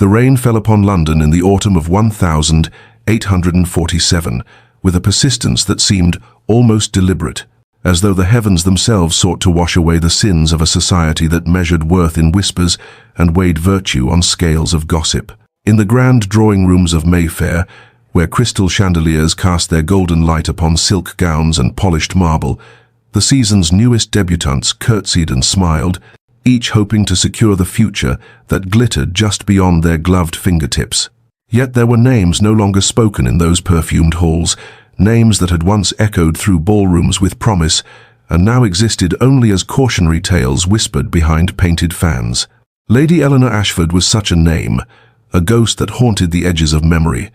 The rain fell upon London in the autumn of 1847, with a persistence that seemed almost deliberate, as though the heavens themselves sought to wash away the sins of a society that measured worth in whispers and weighed virtue on scales of gossip. In the grand drawing rooms of Mayfair, where crystal chandeliers cast their golden light upon silk gowns and polished marble, the season's newest debutantes curtsied and smiled, each hoping to secure the future that glittered just beyond their gloved fingertips. Yet there were names no longer spoken in those perfumed halls, names that had once echoed through ballrooms with promise, and now existed only as cautionary tales whispered behind painted fans. Lady Eleanor Ashford was such a name, a ghost that haunted the edges of memory,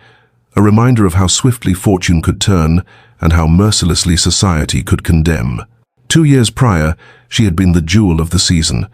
a reminder of how swiftly fortune could turn and how mercilessly society could condemn. 2 years prior, she had been the jewel of the season,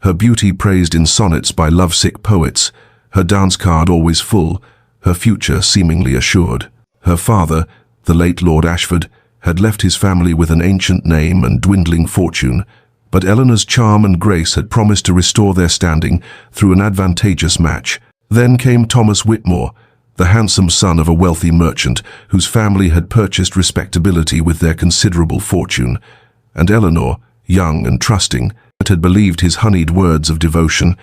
her beauty praised in sonnets by lovesick poets, her dance card always full, her future seemingly assured. Her father, the late Lord Ashford, had left his family with an ancient name and dwindling fortune, but Eleanor's charm and grace had promised to restore their standing through an advantageous match. Then came Thomas Whitmore, the handsome son of a wealthy merchant whose family had purchased respectability with their considerable fortune, and Eleanor, young and trusting, had believed his honeyed words of devotion.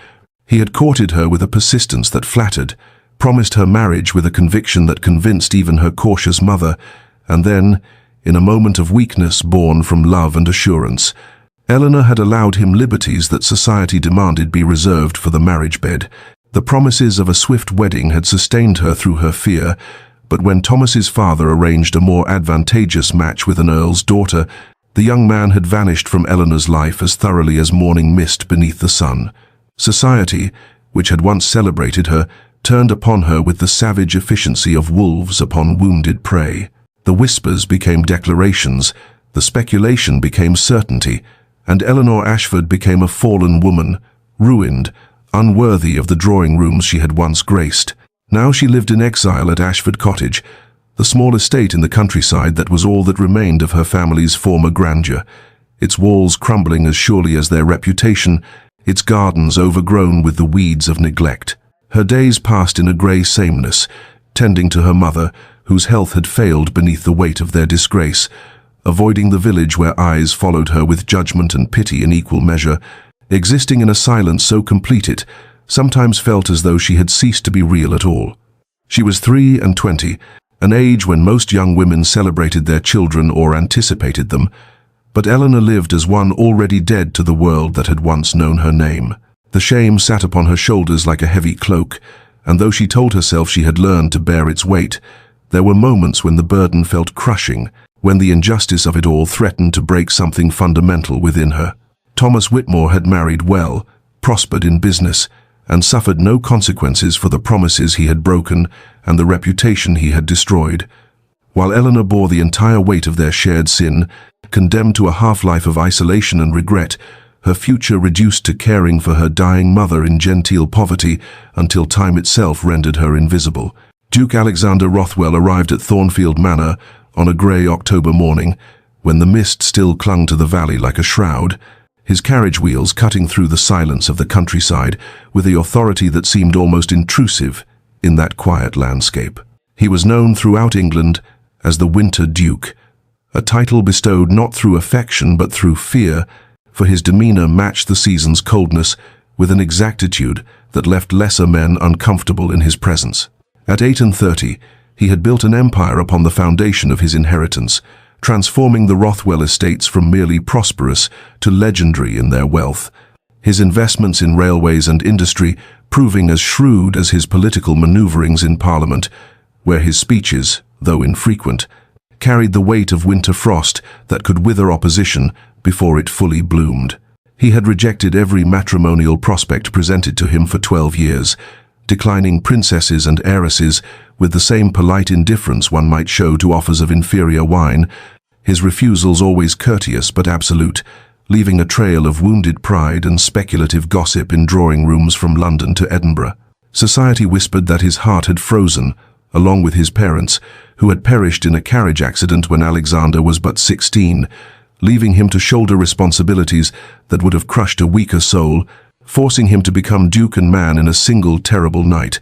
He had courted her with a persistence that flattered, promised her marriage with a conviction that convinced even her cautious mother, and then, in a moment of weakness born from love and assurance, Eleanor had allowed him liberties that society demanded be reserved for the marriage bed. The promises of a swift wedding had sustained her through her fear, but when Thomas's father arranged a more advantageous match with an earl's daughter, the young man had vanished from Eleanor's life as thoroughly as morning mist beneath the sun. Society, which had once celebrated her, turned upon her with the savage efficiency of wolves upon wounded prey. The whispers became declarations, the speculation became certainty, and Eleanor Ashford became a fallen woman, ruined, unworthy of the drawing rooms she had once graced. Now she lived in exile at Ashford Cottage, the small estate in the countryside that was all that remained of her family's former grandeur, its walls crumbling as surely as their reputation, its gardens overgrown with the weeds of neglect. Her days passed in a grey sameness, tending to her mother, whose health had failed beneath the weight of their disgrace, avoiding the village where eyes followed her with judgment and pity in equal measure, existing in a silence so complete it sometimes felt as though she had ceased to be real at all. She was 23, an age when most young women celebrated their children or anticipated them, but Eleanor lived as one already dead to the world that had once known her name. The shame sat upon her shoulders like a heavy cloak, and though she told herself she had learned to bear its weight, there were moments when the burden felt crushing, when the injustice of it all threatened to break something fundamental within her. Thomas Whitmore had married well, prospered in business, and suffered no consequences for the promises he had broken and the reputation he had destroyed, while Eleanor bore the entire weight of their shared sin, condemned to a half-life of isolation and regret, her future reduced to caring for her dying mother in genteel poverty until time itself rendered her invisible. Duke Alexander Rothwell arrived at Thornfield Manor on a grey October morning, when the mist still clung to the valley like a shroud, his carriage wheels cutting through the silence of the countryside with the authority that seemed almost intrusive in that quiet landscape. He was known throughout England as the Winter Duke, a title bestowed not through affection but through fear, for his demeanor matched the season's coldness with an exactitude that left lesser men uncomfortable in his presence. At 38, he had built an empire upon the foundation of his inheritance, transforming the Rothwell estates from merely prosperous to legendary in their wealth, his investments in railways and industry proving as shrewd as his political maneuverings in Parliament, where his speeches, though infrequent, carried the weight of winter frost that could wither opposition before it fully bloomed. He had rejected every matrimonial prospect presented to him for 12 years, declining princesses and heiresses with the same polite indifference one might show to offers of inferior wine, his refusals always courteous but absolute, leaving a trail of wounded pride and speculative gossip in drawing rooms from London to Edinburgh. Society whispered that his heart had frozen, along with his parents, who had perished in a carriage accident when Alexander was but 16, leaving him to shoulder responsibilities that would have crushed a weaker soul, forcing him to become duke and man in a single terrible night,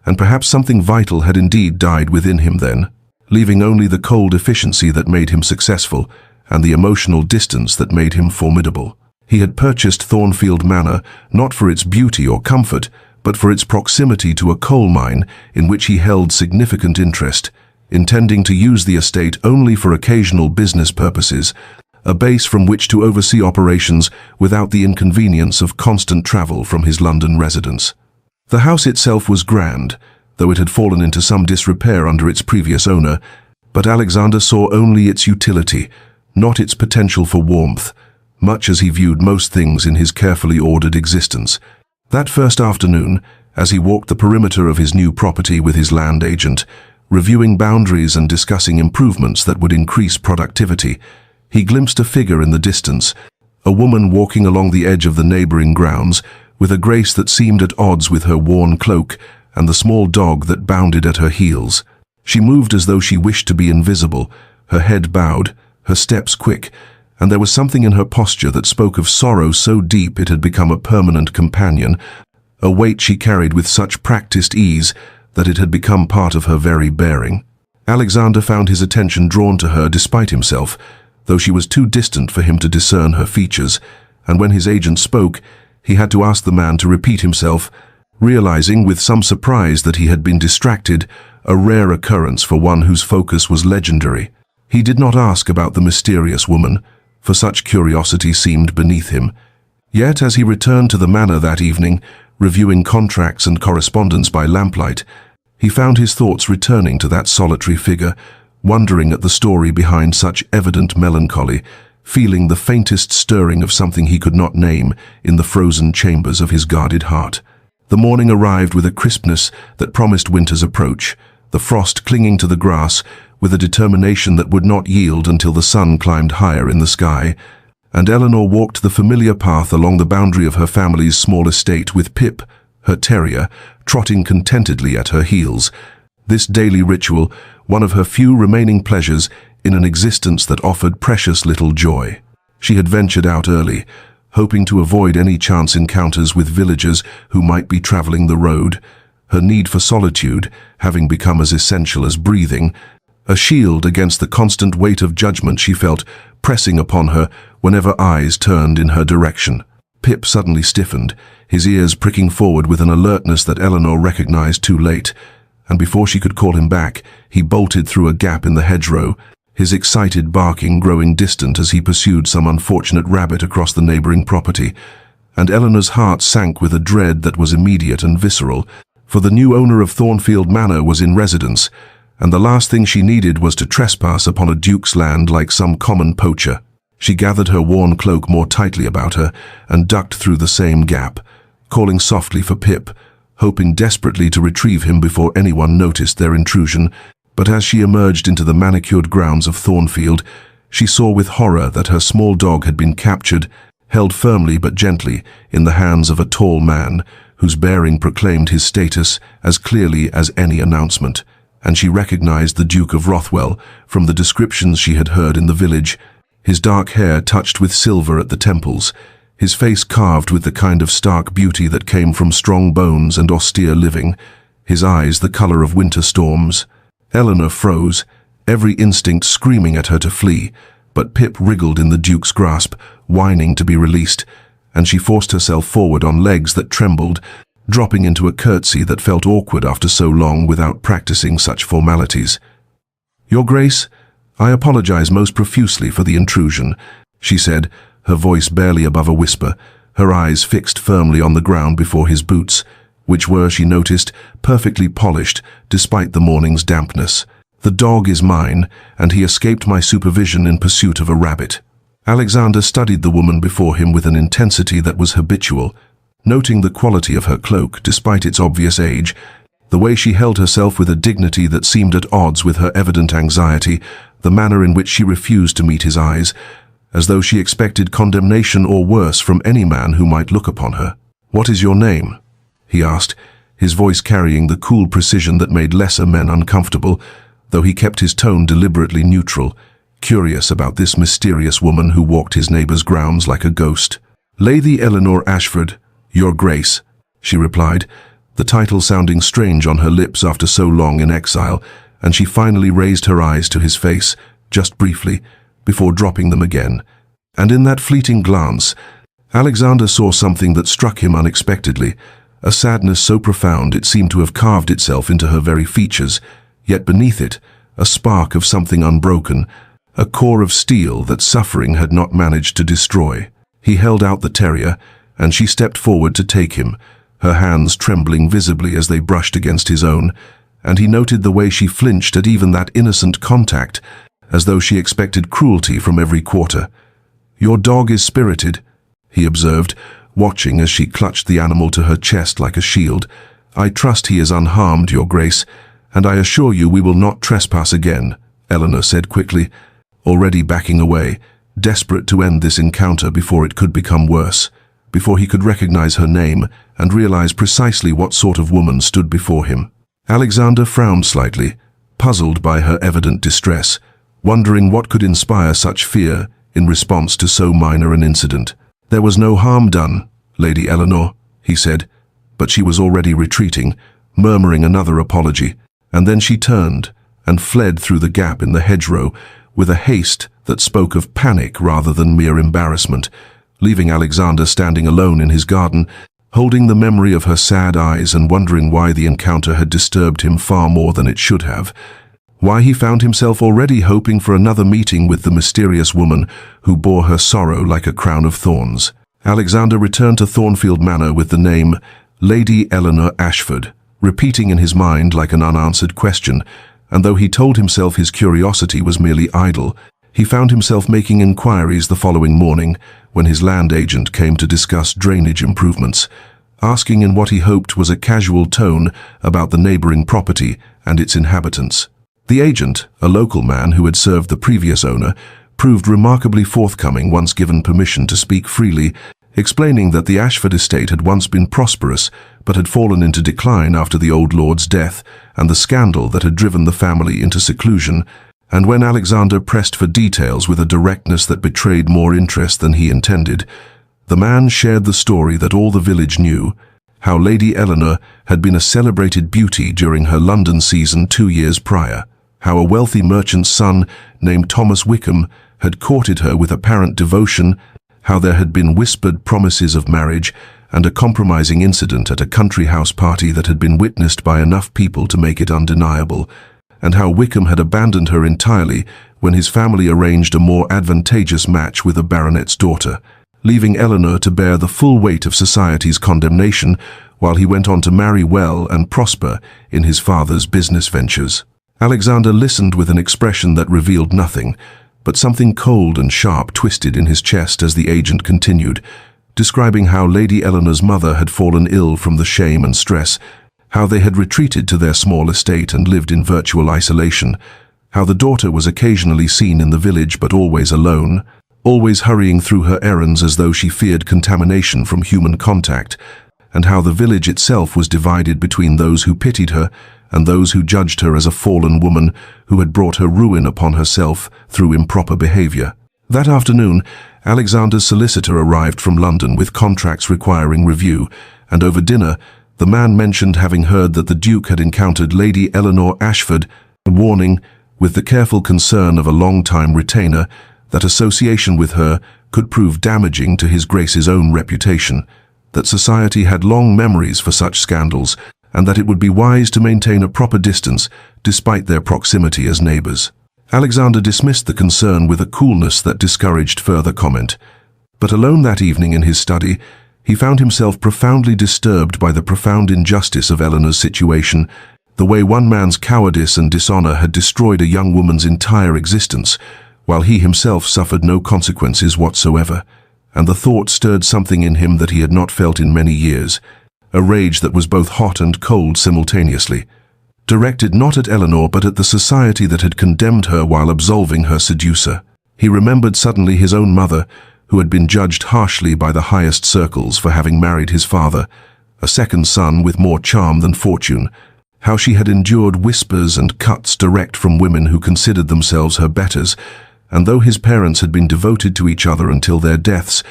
and perhaps something vital had indeed died within him then, leaving only the cold efficiency that made him successful and the emotional distance that made him formidable. He had purchased Thornfield Manor not for its beauty or comfort, but for its proximity to a coal mine in which he held significant interest, intending to use the estate only for occasional business purposes, a base from which to oversee operations without the inconvenience of constant travel from his London residence. The house itself was grand, though it had fallen into some disrepair under its previous owner, but Alexander saw only its utility, not its potential for warmth, much as he viewed most things in his carefully ordered existence. That first afternoon, as he walked the perimeter of his new property with his land agent, reviewing boundaries and discussing improvements that would increase productivity, he glimpsed a figure in the distance, a woman walking along the edge of the neighboring grounds, with a grace that seemed at odds with her worn cloak and the small dog that bounded at her heels. She moved as though she wished to be invisible, her head bowed, her steps quick, and there was something in her posture that spoke of sorrow so deep it had become a permanent companion, a weight she carried with such practiced ease that it had become part of her very bearing. Alexander found his attention drawn to her despite himself, though she was too distant for him to discern her features, and when his agent spoke, he had to ask the man to repeat himself, realizing with some surprise that he had been distracted, a rare occurrence for one whose focus was legendary. He did not ask about the mysterious woman, for such curiosity seemed beneath him. Yet as he returned to the manor that evening, reviewing contracts and correspondence by lamplight, he found his thoughts returning to that solitary figure, wondering at the story behind such evident melancholy, feeling the faintest stirring of something he could not name in the frozen chambers of his guarded heart. The morning arrived with a crispness that promised winter's approach, the frost clinging to the grass with a determination that would not yield until the sun climbed higher in the sky, and Eleanor walked the familiar path along the boundary of her family's small estate with Pip, her terrier, trotting contentedly at her heels. This daily ritual, one of her few remaining pleasures in an existence that offered precious little joy. She had ventured out early, hoping to avoid any chance encounters with villagers who might be traveling the road, her need for solitude having become as essential as breathing, a shield against the constant weight of judgment she felt pressing upon her whenever eyes turned in her direction. Pip suddenly stiffened, his ears pricking forward with an alertness that Eleanor recognized too late, and before she could call him back, he bolted through a gap in the hedgerow, his excited barking growing distant as he pursued some unfortunate rabbit across the neighboring property, and Eleanor's heart sank with a dread that was immediate and visceral, for the new owner of Thornfield Manor was in residence, and the last thing she needed was to trespass upon a duke's land like some common poacher. She gathered her worn cloak more tightly about her and ducked through the same gap, calling softly for Pip, hoping desperately to retrieve him before anyone noticed their intrusion. But as she emerged into the manicured grounds of Thornfield, she saw with horror that her small dog had been captured, held firmly but gently in the hands of a tall man, whose bearing proclaimed his status as clearly as any announcement, and she recognized the Duke of Rothwell from the descriptions she had heard in the village, his dark hair touched with silver at the temples, his face carved with the kind of stark beauty that came from strong bones and austere living, his eyes the color of winter storms. Eleanor froze, every instinct screaming at her to flee, but Pip wriggled in the Duke's grasp, whining to be released, and she forced herself forward on legs that trembled, dropping into a curtsy that felt awkward after so long without practicing such formalities. "Your Grace, I apologize most profusely for the intrusion," she said, her voice barely above a whisper, her eyes fixed firmly on the ground before his boots, which were, she noticed, perfectly polished despite the morning's dampness. "The dog is mine, and he escaped my supervision in pursuit of a rabbit." Alexander studied the woman before him with an intensity that was habitual, noting the quality of her cloak despite its obvious age, the way she held herself with a dignity that seemed at odds with her evident anxiety, the manner in which she refused to meet his eyes, as though she expected condemnation or worse from any man who might look upon her. "What is your name?" he asked, his voice carrying the cool precision that made lesser men uncomfortable, though he kept his tone deliberately neutral, curious about this mysterious woman who walked his neighbor's grounds like a ghost. "Lady Eleanor Ashford, "Your Grace," she replied, the title sounding strange on her lips after so long in exile, and she finally raised her eyes to his face, just briefly, before dropping them again. And in that fleeting glance, Alexander saw something that struck him unexpectedly, a sadness so profound it seemed to have carved itself into her very features, yet beneath it, a spark of something unbroken, a core of steel that suffering had not managed to destroy. He held out the terrier, and she stepped forward to take him, her hands trembling visibly as they brushed against his own, and he noted the way she flinched at even that innocent contact, as though she expected cruelty from every quarter. "Your dog is spirited," he observed, watching as she clutched the animal to her chest like a shield. "I trust he is unharmed, Your Grace, and I assure you we will not trespass again," Eleanor said quickly, already backing away, desperate to end this encounter before it could become worse, before he could recognize her name and realize precisely what sort of woman stood before him. Alexander frowned slightly, puzzled by her evident distress, wondering what could inspire such fear in response to so minor an incident. "There was no harm done, Lady Eleanor," he said, but she was already retreating, murmuring another apology, and then she turned and fled through the gap in the hedgerow with a haste that spoke of panic rather than mere embarrassment, leaving Alexander standing alone in his garden, holding the memory of her sad eyes and wondering why the encounter had disturbed him far more than it should have, why he found himself already hoping for another meeting with the mysterious woman who bore her sorrow like a crown of thorns. Alexander returned to Thornfield Manor with the name Lady Eleanor Ashford, repeating in his mind like an unanswered question, and though he told himself his curiosity was merely idle, he found himself making inquiries the following morning when his land agent came to discuss drainage improvements, asking in what he hoped was a casual tone about the neighboring property and its inhabitants. The agent, a local man who had served the previous owner, proved remarkably forthcoming once given permission to speak freely, explaining that the Ashford estate had once been prosperous but had fallen into decline after the old lord's death and the scandal that had driven the family into seclusion. And when Alexander pressed for details with a directness that betrayed more interest than he intended, the man shared the story that all the village knew, how Lady Eleanor had been a celebrated beauty during her London season 2 years prior, how a wealthy merchant's son named Thomas Wickham had courted her with apparent devotion, how there had been whispered promises of marriage and a compromising incident at a country house party that had been witnessed by enough people to make it undeniable, and how Wickham had abandoned her entirely when his family arranged a more advantageous match with a baronet's daughter, leaving Eleanor to bear the full weight of society's condemnation while he went on to marry well and prosper in his father's business ventures. Alexander listened with an expression that revealed nothing, but something cold and sharp twisted in his chest as the agent continued, describing how Lady Eleanor's mother had fallen ill from the shame and stress, how they had retreated to their small estate and lived in virtual isolation, how the daughter was occasionally seen in the village but always alone, always hurrying through her errands as though she feared contamination from human contact, and how the village itself was divided between those who pitied her and those who judged her as a fallen woman who had brought her ruin upon herself through improper behavior. That afternoon, Alexander's solicitor arrived from London with contracts requiring review, and over dinner, the man mentioned having heard that the Duke had encountered Lady Eleanor Ashford, warning, with the careful concern of a long-time retainer, that association with her could prove damaging to his Grace's own reputation, that society had long memories for such scandals, and that it would be wise to maintain a proper distance despite their proximity as neighbors. Alexander dismissed the concern with a coolness that discouraged further comment. But alone that evening in his study, he found himself profoundly disturbed by the profound injustice of Eleanor's situation, the way one man's cowardice and dishonor had destroyed a young woman's entire existence, while he himself suffered no consequences whatsoever, and the thought stirred something in him that he had not felt in many years, a rage that was both hot and cold simultaneously, directed not at Eleanor but at the society that had condemned her while absolving her seducer. He remembered suddenly his own mother, who had been judged harshly by the highest circles for having married his father, a second son with more charm than fortune, how she had endured whispers and cuts direct from women who considered themselves her betters, and though his parents had been devoted to each other until their deaths,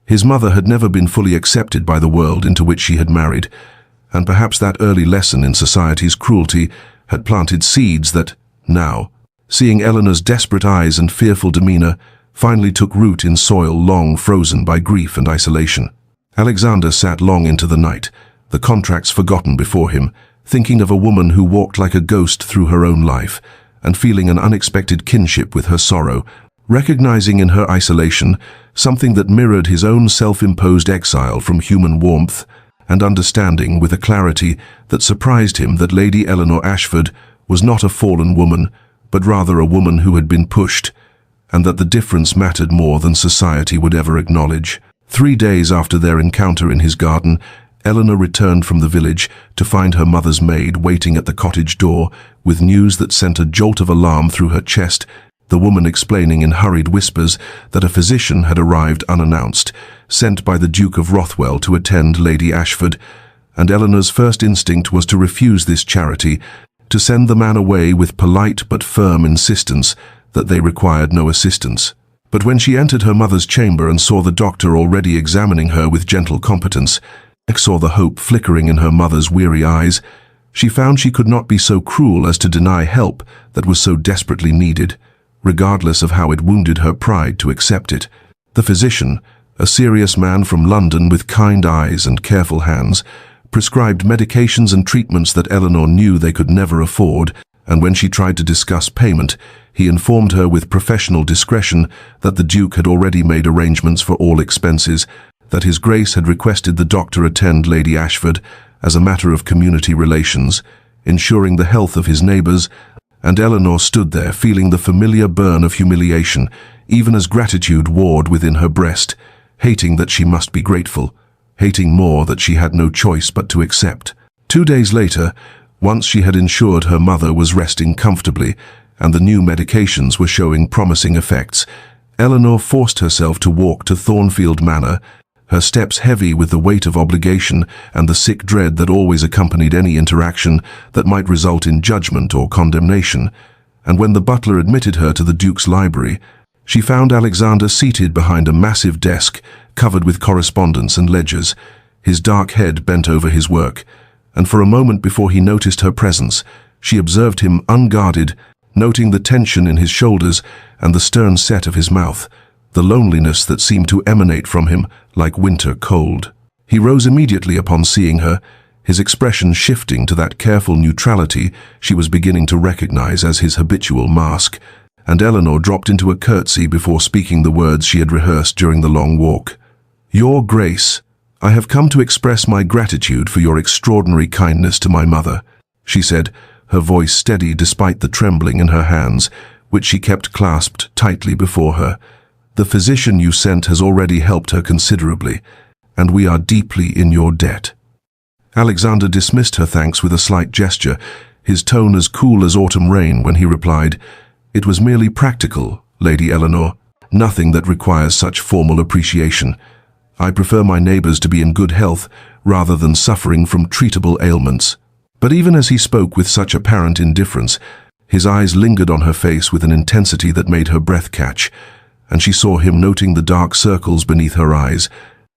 His mother had never been fully accepted by the world into which she had married, and perhaps that early lesson in society's cruelty had planted seeds that, now, seeing Eleanor's desperate eyes and fearful demeanor, finally took root in soil long frozen by grief and isolation. Alexander sat long into the night, the contracts forgotten before him, thinking of a woman who walked like a ghost through her own life, and feeling an unexpected kinship with her sorrow, recognizing in her isolation something that mirrored his own self-imposed exile from human warmth, and understanding with a clarity that surprised him that Lady Eleanor Ashford was not a fallen woman, but rather a woman who had been pushed, and that the difference mattered more than society would ever acknowledge. 3 days after their encounter in his garden, Eleanor returned from the village to find her mother's maid waiting at the cottage door with news that sent a jolt of alarm through her chest, the woman explaining in hurried whispers that a physician had arrived unannounced, sent by the Duke of Rothwell to attend Lady Ashford, and Eleanor's first instinct was to refuse this charity, to send the man away with polite but firm insistence that they required no assistance. But when she entered her mother's chamber and saw the doctor already examining her with gentle competence, saw the hope flickering in her mother's weary eyes, she found she could not be so cruel as to deny help that was so desperately needed, regardless of how it wounded her pride to accept it. The physician, a serious man from London with kind eyes and careful hands, prescribed medications and treatments that Eleanor knew they could never afford, and when she tried to discuss payment, he informed her with professional discretion that the Duke had already made arrangements for all expenses, that His Grace had requested the doctor attend Lady Ashford as a matter of community relations, ensuring the health of his neighbours, and Eleanor stood there feeling the familiar burn of humiliation, even as gratitude warred within her breast, hating that she must be grateful, hating more that she had no choice but to accept. 2 days later, once she had ensured her mother was resting comfortably and the new medications were showing promising effects, Eleanor forced herself to walk to Thornfield Manor, her steps heavy with the weight of obligation and the sick dread that always accompanied any interaction that might result in judgment or condemnation. And when the butler admitted her to the Duke's library, she found Alexander seated behind a massive desk covered with correspondence and ledgers, his dark head bent over his work, and for a moment before he noticed her presence, she observed him unguarded, noting the tension in his shoulders and the stern set of his mouth, the loneliness that seemed to emanate from him like winter cold. He rose immediately upon seeing her, his expression shifting to that careful neutrality she was beginning to recognize as his habitual mask, and Eleanor dropped into a curtsy before speaking the words she had rehearsed during the long walk. "Your Grace, I have come to express my gratitude for your extraordinary kindness to my mother," she said, her voice steady despite the trembling in her hands, which she kept clasped tightly before her. "The physician you sent has already helped her considerably, and we are deeply in your debt." Alexander dismissed her thanks with a slight gesture, his tone as cool as autumn rain when he replied, "It was merely practical, Lady Eleanor, nothing that requires such formal appreciation. I prefer my neighbours to be in good health rather than suffering from treatable ailments." But even as he spoke with such apparent indifference, his eyes lingered on her face with an intensity that made her breath catch, and she saw him noting the dark circles beneath her eyes,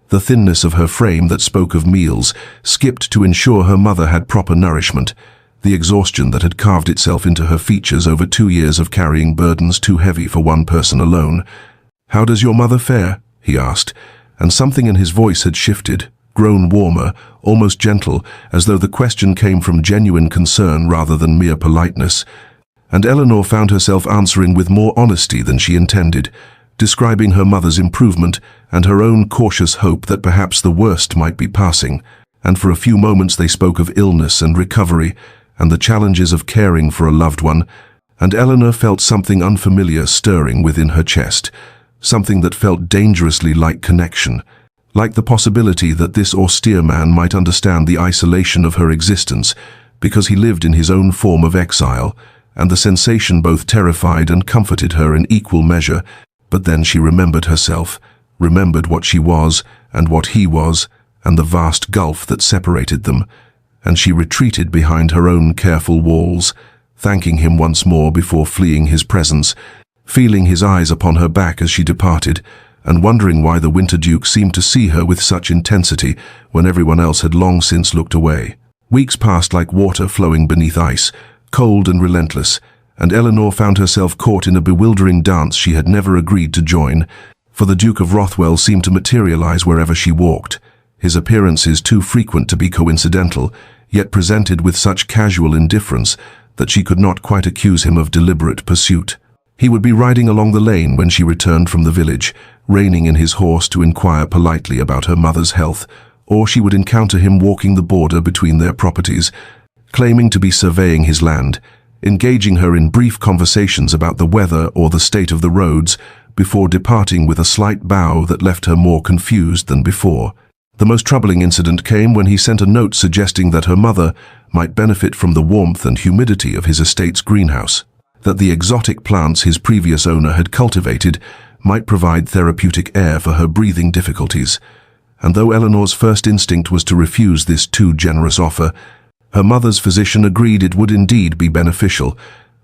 the thinness of her frame that spoke of meals skipped to ensure her mother had proper nourishment, the exhaustion that had carved itself into her features over 2 years of carrying burdens too heavy for one person alone. "How does your mother fare?" he asked, and something in his voice had shifted, grown warmer, almost gentle, as though the question came from genuine concern rather than mere politeness. And Eleanor found herself answering with more honesty than she intended, describing her mother's improvement and her own cautious hope that perhaps the worst might be passing. And for a few moments they spoke of illness and recovery and the challenges of caring for a loved one, and Eleanor felt something unfamiliar stirring within her chest, something that felt dangerously like connection, like the possibility that this austere man might understand the isolation of her existence because he lived in his own form of exile, and the sensation both terrified and comforted her in equal measure. But then she remembered herself, remembered what she was and what he was, and the vast gulf that separated them, and she retreated behind her own careful walls, thanking him once more before fleeing his presence, feeling his eyes upon her back as she departed, and wondering why the Winter Duke seemed to see her with such intensity when everyone else had long since looked away. Weeks passed like water flowing beneath ice, cold and relentless, and Eleanor found herself caught in a bewildering dance she had never agreed to join, for the Duke of Rothwell seemed to materialize wherever she walked, his appearances too frequent to be coincidental, yet presented with such casual indifference that she could not quite accuse him of deliberate pursuit. He would be riding along the lane when she returned from the village, reining in his horse to inquire politely about her mother's health, or she would encounter him walking the border between their properties, claiming to be surveying his land, engaging her in brief conversations about the weather or the state of the roads, before departing with a slight bow that left her more confused than before. The most troubling incident came when he sent a note suggesting that her mother might benefit from the warmth and humidity of his estate's greenhouse, that the exotic plants his previous owner had cultivated might provide therapeutic air for her breathing difficulties. And though Eleanor's first instinct was to refuse this too generous offer, her mother's physician agreed it would indeed be beneficial,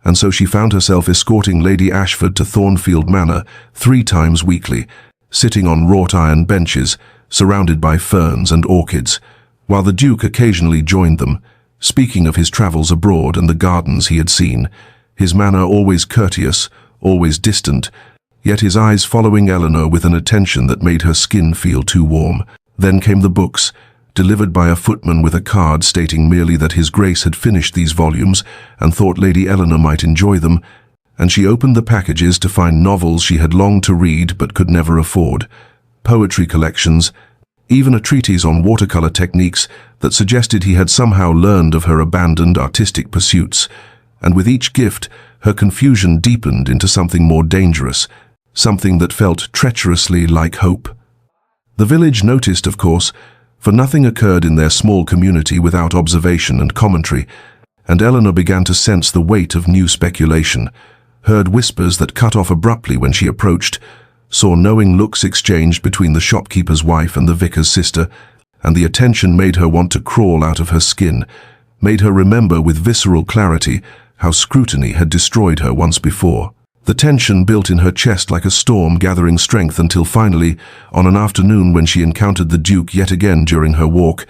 and so she found herself escorting Lady Ashford to Thornfield Manor 3 times weekly, sitting on wrought iron benches, surrounded by ferns and orchids, while the Duke occasionally joined them, speaking of his travels abroad and the gardens he had seen, his manner always courteous, always distant, yet his eyes following Eleanor with an attention that made her skin feel too warm. Then came the books, delivered by a footman with a card stating merely that His Grace had finished these volumes and thought Lady Eleanor might enjoy them, and she opened the packages to find novels she had longed to read but could never afford, poetry collections, even a treatise on watercolor techniques that suggested he had somehow learned of her abandoned artistic pursuits, and with each gift her confusion deepened into something more dangerous, something that felt treacherously like hope. The village noticed, of course, for nothing occurred in their small community without observation and commentary, and Eleanor began to sense the weight of new speculation, heard whispers that cut off abruptly when she approached, saw knowing looks exchanged between the shopkeeper's wife and the vicar's sister, and the attention made her want to crawl out of her skin, made her remember with visceral clarity how scrutiny had destroyed her once before. The tension built in her chest like a storm, gathering strength until finally, on an afternoon when she encountered the Duke yet again during her walk,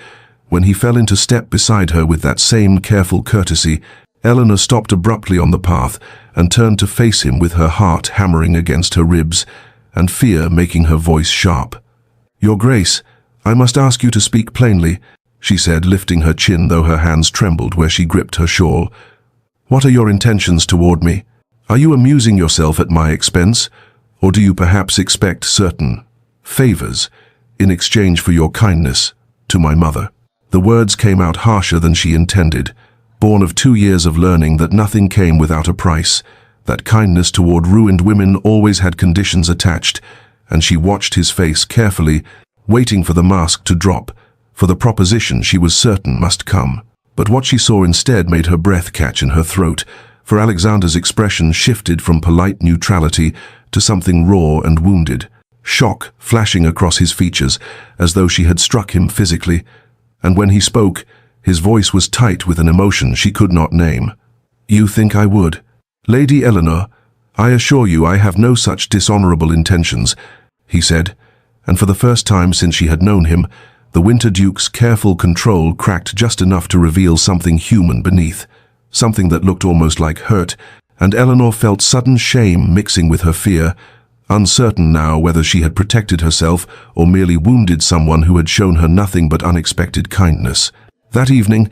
when he fell into step beside her with that same careful courtesy, Eleanor stopped abruptly on the path and turned to face him with her heart hammering against her ribs, and fear making her voice sharp. "Your Grace, I must ask you to speak plainly," she said, lifting her chin though her hands trembled where she gripped her shawl. "What are your intentions toward me? Are you amusing yourself at my expense, or do you perhaps expect certain favors in exchange for your kindness to my mother?" The words came out harsher than she intended, born of 2 years of learning that nothing came without a price, that kindness toward ruined women always had conditions attached, and she watched his face carefully, waiting for the mask to drop, for the proposition she was certain must come. But what she saw instead made her breath catch in her throat, for Alexander's expression shifted from polite neutrality to something raw and wounded, shock flashing across his features as though she had struck him physically, and when he spoke, his voice was tight with an emotion she could not name. "You think I would? Lady Eleanor, I assure you I have no such dishonorable intentions," he said, and for the first time since she had known him, the Winter Duke's careful control cracked just enough to reveal something human beneath, something that looked almost like hurt, and Eleanor felt sudden shame mixing with her fear, uncertain now whether she had protected herself or merely wounded someone who had shown her nothing but unexpected kindness. That evening,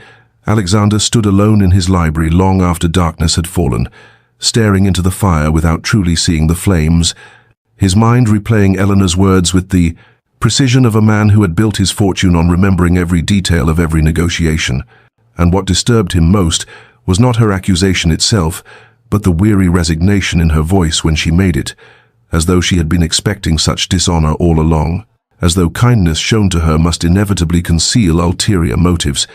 Alexander stood alone in his library long after darkness had fallen, staring into the fire without truly seeing the flames, his mind replaying Eleanor's words with the precision of a man who had built his fortune on remembering every detail of every negotiation. And what disturbed him most was not her accusation itself, but the weary resignation in her voice when she made it, as though she had been expecting such dishonor all along, as though kindness shown to her must inevitably conceal ulterior motives,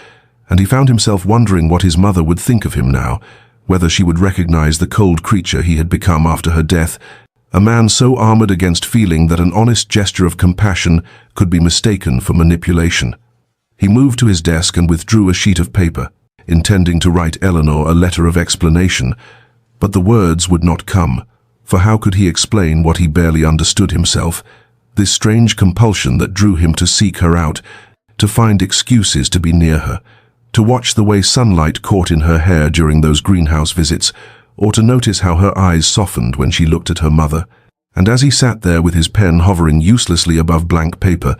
and he found himself wondering what his mother would think of him now, whether she would recognize the cold creature he had become after her death, a man so armored against feeling that an honest gesture of compassion could be mistaken for manipulation. He moved to his desk and withdrew a sheet of paper, intending to write Eleanor a letter of explanation, but the words would not come, for how could he explain what he barely understood himself, this strange compulsion that drew him to seek her out, to find excuses to be near her, to watch the way sunlight caught in her hair during those greenhouse visits, or to notice how her eyes softened when she looked at her mother. And as he sat there with his pen hovering uselessly above blank paper,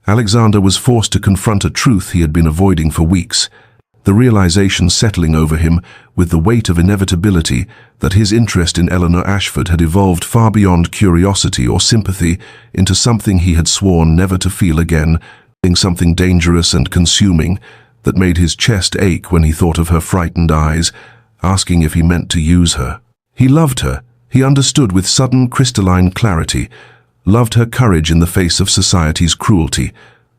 Alexander was forced to confront a truth he had been avoiding for weeks, the realization settling over him with the weight of inevitability that his interest in Eleanor Ashford had evolved far beyond curiosity or sympathy into something he had sworn never to feel again, something dangerous and consuming that made his chest ache when he thought of her frightened eyes, asking if he meant to use her. He loved her. He understood with sudden crystalline clarity, loved her courage in the face of society's cruelty,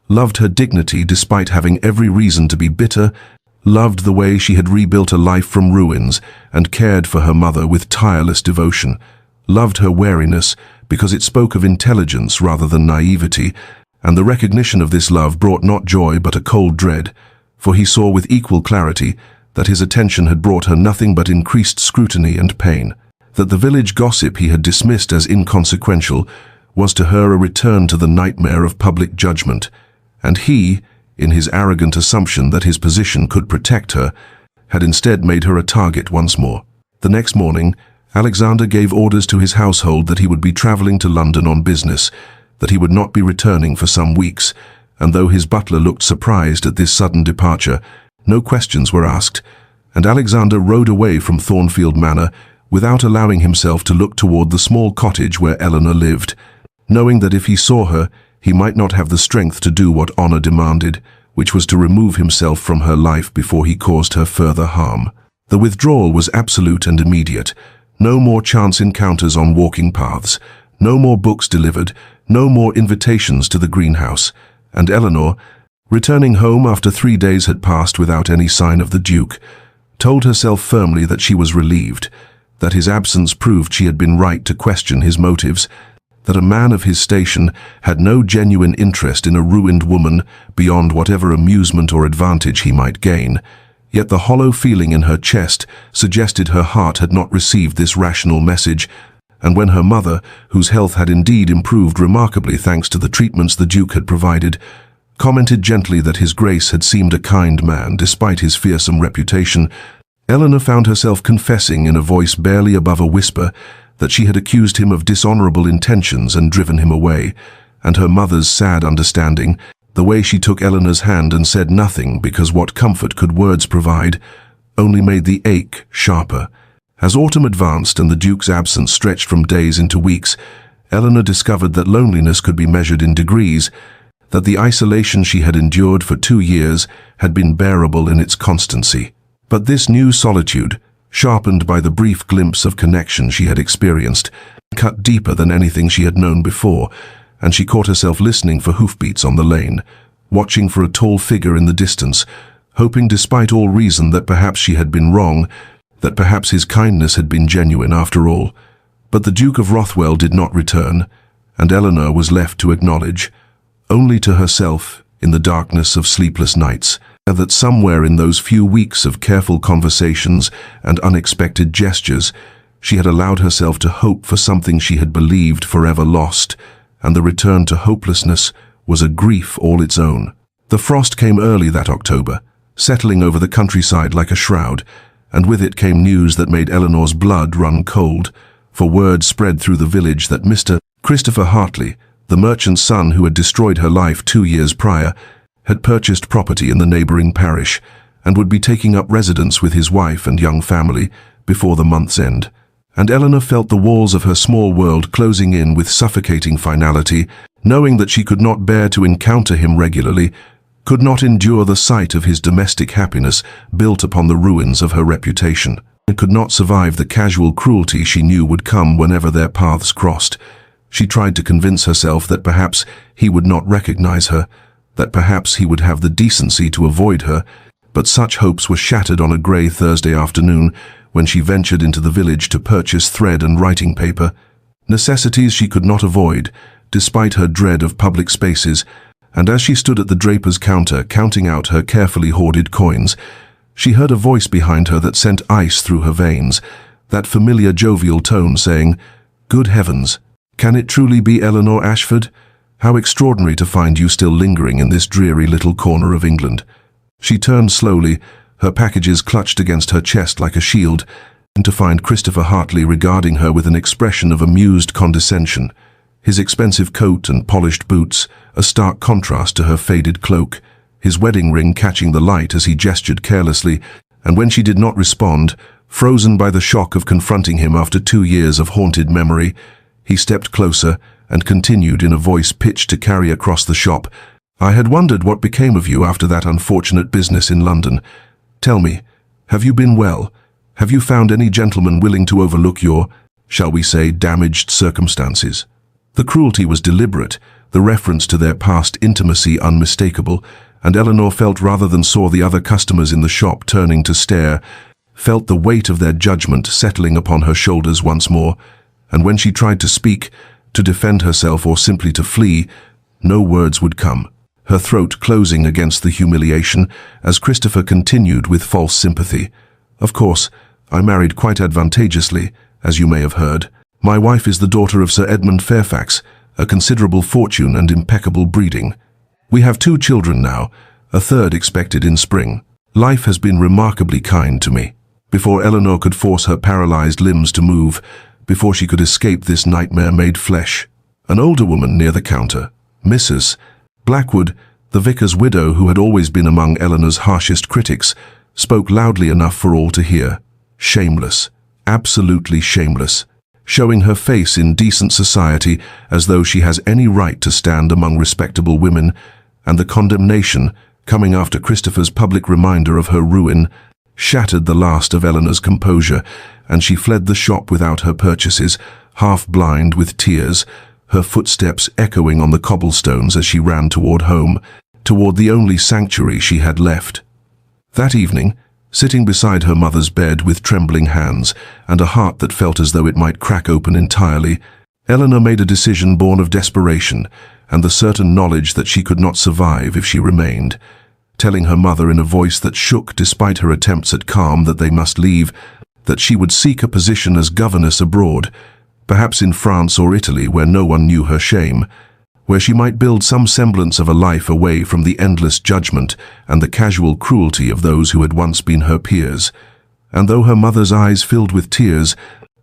loved her dignity despite having every reason to be bitter, loved the way she had rebuilt a life from ruins and cared for her mother with tireless devotion, loved her wariness because it spoke of intelligence rather than naivety, and the recognition of this love brought not joy but a cold dread, for he saw with equal clarity that his attention had brought her nothing but increased scrutiny and pain, that the village gossip he had dismissed as inconsequential was to her a return to the nightmare of public judgment, and he, in his arrogant assumption that his position could protect her, had instead made her a target once more. The next morning, Alexander gave orders to his household that he would be traveling to London on business, that he would not be returning for some weeks, and though his butler looked surprised at this sudden departure, no questions were asked, and Alexander rode away from Thornfield Manor without allowing himself to look toward the small cottage where Eleanor lived, knowing that if he saw her, he might not have the strength to do what honor demanded, which was to remove himself from her life before he caused her further harm. The withdrawal was absolute and immediate. No more chance encounters on walking paths, no more books delivered, no more invitations to the greenhouse, and Eleanor, returning home after 3 days had passed without any sign of the Duke, told herself firmly that she was relieved, that his absence proved she had been right to question his motives, that a man of his station had no genuine interest in a ruined woman beyond whatever amusement or advantage he might gain. Yet the hollow feeling in her chest suggested her heart had not received this rational message, and when her mother, whose health had indeed improved remarkably thanks to the treatments the Duke had provided, commented gently that his Grace had seemed a kind man despite his fearsome reputation, Eleanor found herself confessing in a voice barely above a whisper that she had accused him of dishonorable intentions and driven him away, and her mother's sad understanding, the way she took Eleanor's hand and said nothing because what comfort could words provide, only made the ache sharper. As autumn advanced and the Duke's absence stretched from days into weeks, Eleanor discovered that loneliness could be measured in degrees, that the isolation she had endured for 2 years had been bearable in its constancy. But this new solitude, sharpened by the brief glimpse of connection she had experienced, cut deeper than anything she had known before, and she caught herself listening for hoofbeats on the lane, watching for a tall figure in the distance, hoping despite all reason that perhaps she had been wrong, that perhaps his kindness had been genuine after all. But the Duke of Rothwell did not return, and Eleanor was left to acknowledge, only to herself in the darkness of sleepless nights, that somewhere in those few weeks of careful conversations and unexpected gestures, she had allowed herself to hope for something she had believed forever lost, and the return to hopelessness was a grief all its own. The frost came early that October, settling over the countryside like a shroud, and with it came news that made Eleanor's blood run cold, for word spread through the village that Mr. Christopher Hartley, the merchant's son who had destroyed her life 2 years prior, had purchased property in the neighboring parish and would be taking up residence with his wife and young family before the month's end. And Eleanor felt the walls of her small world closing in with suffocating finality, knowing that she could not bear to encounter him regularly, could not endure the sight of his domestic happiness built upon the ruins of her reputation, and could not survive the casual cruelty she knew would come whenever their paths crossed. She tried to convince herself that perhaps he would not recognize her, that perhaps he would have the decency to avoid her, but such hopes were shattered on a grey Thursday afternoon when she ventured into the village to purchase thread and writing paper, necessities she could not avoid, despite her dread of public spaces, and as she stood at the draper's counter counting out her carefully hoarded coins, she heard a voice behind her that sent ice through her veins, that familiar jovial tone saying, "Good heavens, can it truly be Eleanor Ashford?" How extraordinary to find you still lingering in this dreary little corner of England." She turned slowly, her packages clutched against her chest like a shield, and to find Christopher Hartley regarding her with an expression of amused condescension. His expensive coat and polished boots, a stark contrast to her faded cloak, his wedding ring catching the light as he gestured carelessly, and when she did not respond, frozen by the shock of confronting him after 2 years of haunted memory, he stepped closer and continued in a voice pitched to carry across the shop, "I had wondered what became of you after that unfortunate business in London. Tell me, have you been well? Have you found any gentleman willing to overlook your, shall we say, damaged circumstances?" The cruelty was deliberate, the reference to their past intimacy unmistakable, and Eleanor felt rather than saw the other customers in the shop turning to stare, felt the weight of their judgment settling upon her shoulders once more, and when she tried to speak, to defend herself or simply to flee, no words would come, her throat closing against the humiliation as Christopher continued with false sympathy. "Of course, I married quite advantageously, as you may have heard. My wife is the daughter of Sir Edmund Fairfax, a considerable fortune and impeccable breeding. We have 2 children now, a third expected in spring. Life has been remarkably kind to me." Before Eleanor could force her paralyzed limbs to move, before she could escape this nightmare-made flesh, an older woman near the counter, Mrs. Blackwood, the vicar's widow who had always been among Eleanor's harshest critics, spoke loudly enough for all to hear. Shameless, absolutely shameless, showing her face in decent society as though she has any right to stand among respectable women, and the condemnation, coming after Christopher's public reminder of her ruin, shattered the last of Eleanor's composure, and she fled the shop without her purchases, half blind with tears, her footsteps echoing on the cobblestones as she ran toward home, toward the only sanctuary she had left. That evening, sitting beside her mother's bed with trembling hands and a heart that felt as though it might crack open entirely, Eleanor made a decision born of desperation and the certain knowledge that she could not survive if she remained, telling her mother in a voice that shook despite her attempts at calm that they must leave, that she would seek a position as governess abroad, perhaps in France or Italy where no one knew her shame, where she might build some semblance of a life away from the endless judgment and the casual cruelty of those who had once been her peers. And though her mother's eyes filled with tears,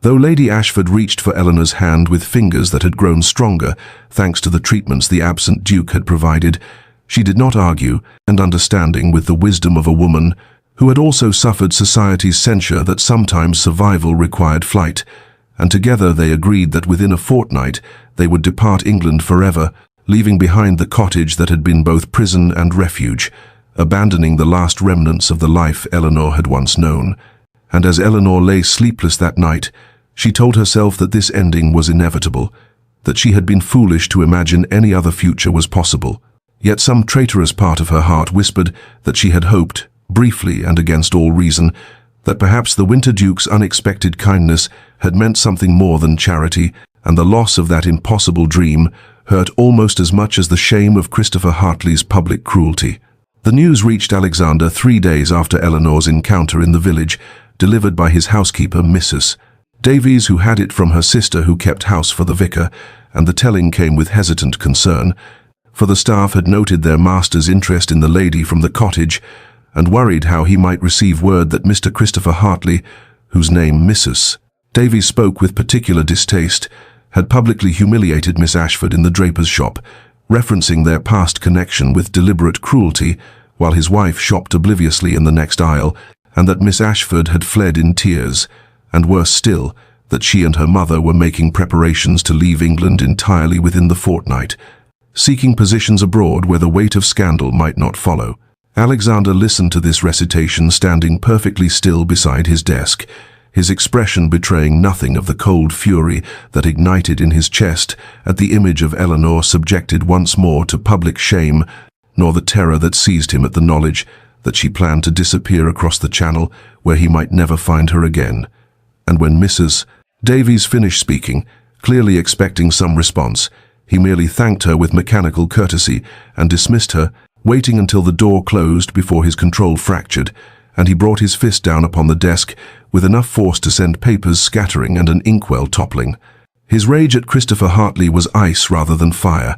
though Lady Ashford reached for Eleanor's hand with fingers that had grown stronger thanks to the treatments the absent Duke had provided, she did not argue, and understanding with the wisdom of a woman who had also suffered society's censure that sometimes survival required flight, and together they agreed that within a fortnight they would depart England forever, leaving behind the cottage that had been both prison and refuge, abandoning the last remnants of the life Eleanor had once known. And as Eleanor lay sleepless that night, she told herself that this ending was inevitable, that she had been foolish to imagine any other future was possible. Yet some traitorous part of her heart whispered that she had hoped, briefly and against all reason, that perhaps the Winter Duke's unexpected kindness had meant something more than charity, and the loss of that impossible dream hurt almost as much as the shame of Christopher Hartley's public cruelty. The news reached Alexander 3 days after Eleanor's encounter in the village, delivered by his housekeeper, Mrs. Davies, who had it from her sister who kept house for the vicar, and the telling came with hesitant concern, for the staff had noted their master's interest in the lady from the cottage, and worried how he might receive word that Mr. Christopher Hartley, whose name Mrs. Davies spoke with particular distaste, had publicly humiliated Miss Ashford in the draper's shop, referencing their past connection with deliberate cruelty, while his wife shopped obliviously in the next aisle, and that Miss Ashford had fled in tears, and worse still, that she and her mother were making preparations to leave England entirely within the fortnight, seeking positions abroad where the weight of scandal might not follow. Alexander listened to this recitation standing perfectly still beside his desk, his expression betraying nothing of the cold fury that ignited in his chest at the image of Eleanor subjected once more to public shame, nor the terror that seized him at the knowledge that she planned to disappear across the channel where he might never find her again. And when Mrs. Davies finished speaking, clearly expecting some response, he merely thanked her with mechanical courtesy and dismissed her, waiting until the door closed before his control fractured, and he brought his fist down upon the desk with enough force to send papers scattering and an inkwell toppling. His rage at Christopher Hartley was ice rather than fire,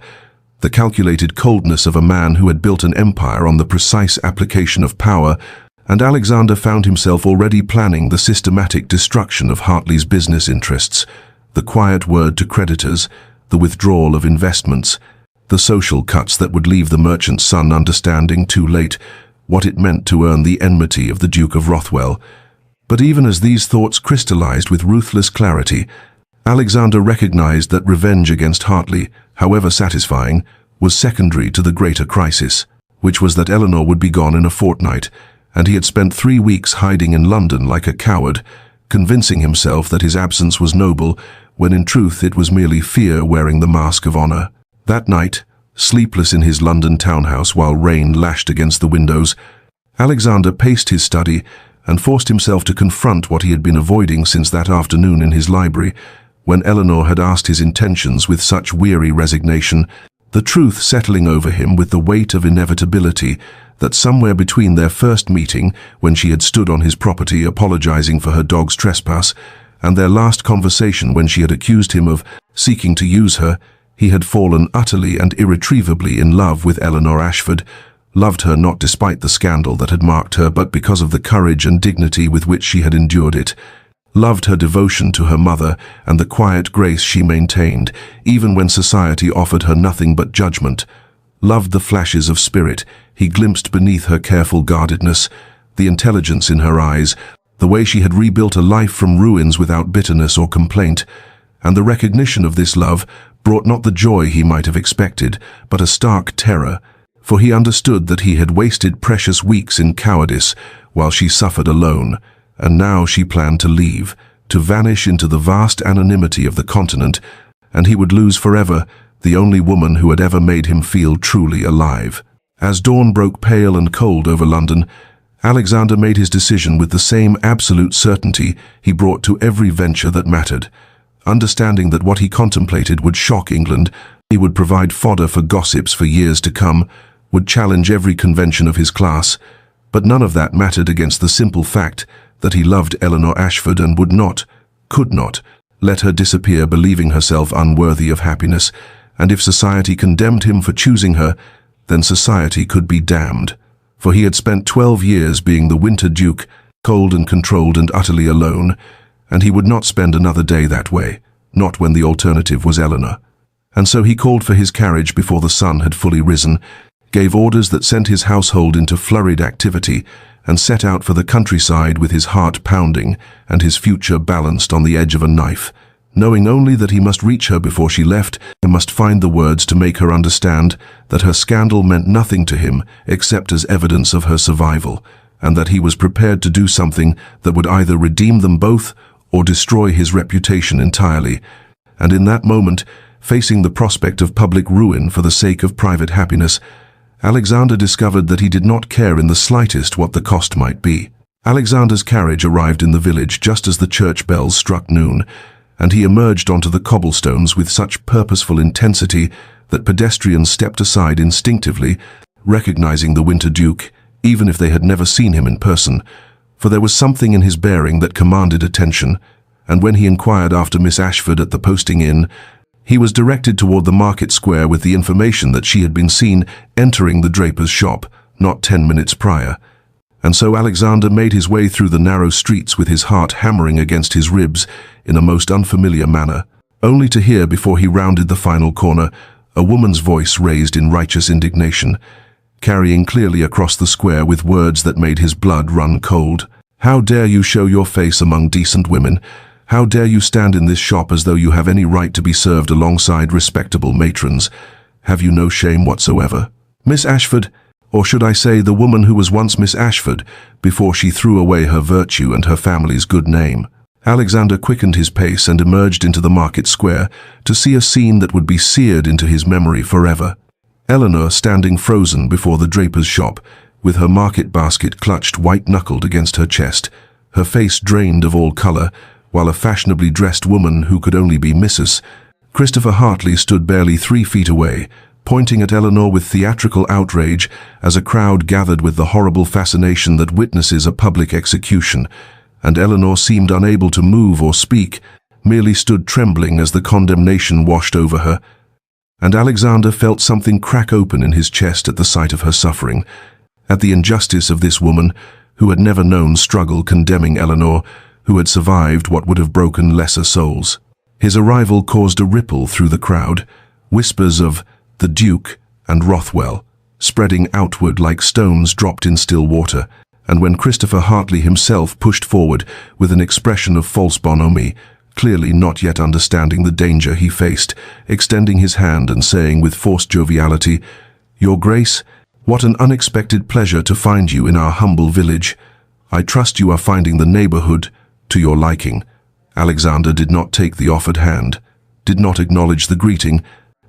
the calculated coldness of a man who had built an empire on the precise application of power, and Alexander found himself already planning the systematic destruction of Hartley's business interests, the quiet word to creditors, the withdrawal of investments, the social cuts that would leave the merchant's son understanding too late what it meant to earn the enmity of the Duke of Rothwell. But even as these thoughts crystallized with ruthless clarity, Alexander recognized that revenge against Hartley, however satisfying, was secondary to the greater crisis, which was that Eleanor would be gone in a fortnight, and he had spent 3 weeks hiding in London like a coward, convincing himself that his absence was noble, when in truth it was merely fear wearing the mask of honor. That night, sleepless in his London townhouse while rain lashed against the windows, Alexander paced his study and forced himself to confront what he had been avoiding since that afternoon in his library, when Eleanor had asked his intentions with such weary resignation, the truth settling over him with the weight of inevitability that somewhere between their first meeting, when she had stood on his property apologizing for her dog's trespass, and their last conversation when she had accused him of seeking to use her, he had fallen utterly and irretrievably in love with Eleanor Ashford, loved her not despite the scandal that had marked her, but because of the courage and dignity with which she had endured it, loved her devotion to her mother and the quiet grace she maintained, even when society offered her nothing but judgment, loved the flashes of spirit he glimpsed beneath her careful guardedness, the intelligence in her eyes, the way she had rebuilt a life from ruins without bitterness or complaint, and the recognition of this love brought not the joy he might have expected, but a stark terror, for he understood that he had wasted precious weeks in cowardice while she suffered alone, and now she planned to leave, to vanish into the vast anonymity of the continent, and he would lose forever the only woman who had ever made him feel truly alive. As dawn broke pale and cold over London, Alexander made his decision with the same absolute certainty he brought to every venture that mattered. Understanding that what he contemplated would shock England, he would provide fodder for gossips for years to come, would challenge every convention of his class, but none of that mattered against the simple fact that he loved Eleanor Ashford and would not, could not, let her disappear believing herself unworthy of happiness, and if society condemned him for choosing her, then society could be damned, for he had spent 12 years being the Winter Duke, cold and controlled and utterly alone, and he would not spend another day that way, not when the alternative was Eleanor. And so he called for his carriage before the sun had fully risen, gave orders that sent his household into flurried activity, and set out for the countryside with his heart pounding and his future balanced on the edge of a knife, knowing only that he must reach her before she left and must find the words to make her understand that her scandal meant nothing to him except as evidence of her survival, and that he was prepared to do something that would either redeem them both or destroy his reputation entirely. And in that moment, facing the prospect of public ruin for the sake of private happiness, Alexander discovered that he did not care in the slightest what the cost might be. Alexander's carriage arrived in the village just as the church bells struck noon, and he emerged onto the cobblestones with such purposeful intensity that pedestrians stepped aside instinctively, recognizing the Winter Duke, even if they had never seen him in person, for there was something in his bearing that commanded attention, and when he inquired after Miss Ashford at the posting inn, he was directed toward the market square with the information that she had been seen entering the draper's shop not 10 minutes prior. And so Alexander made his way through the narrow streets with his heart hammering against his ribs in a most unfamiliar manner, only to hear before he rounded the final corner a woman's voice raised in righteous indignation, carrying clearly across the square with words that made his blood run cold. "How dare you show your face among decent women? How dare you stand in this shop as though you have any right to be served alongside respectable matrons? Have you no shame whatsoever? Miss Ashford, or should I say the woman who was once Miss Ashford, before she threw away her virtue and her family's good name." Alexander quickened his pace and emerged into the market square to see a scene that would be seared into his memory forever. Eleanor standing frozen before the draper's shop, with her market basket clutched white-knuckled against her chest, her face drained of all color, while a fashionably dressed woman who could only be Mrs. Christopher Hartley stood barely 3 feet away, pointing at Eleanor with theatrical outrage as a crowd gathered with the horrible fascination that witnesses a public execution, and Eleanor seemed unable to move or speak, merely stood trembling as the condemnation washed over her. and Alexander felt something crack open in his chest at the sight of her suffering, at the injustice of this woman who had never known struggle, condemning Eleanor, who had survived what would have broken lesser souls. His arrival caused a ripple through the crowd, whispers of the Duke and Rothwell, spreading outward like stones dropped in still water, and when Christopher Hartley himself pushed forward with an expression of false bonhomie, clearly not yet understanding the danger he faced, extending his hand and saying with forced joviality, "Your Grace, what an unexpected pleasure to find you in our humble village. I trust you are finding the neighborhood to your liking." Alexander did not take the offered hand, did not acknowledge the greeting,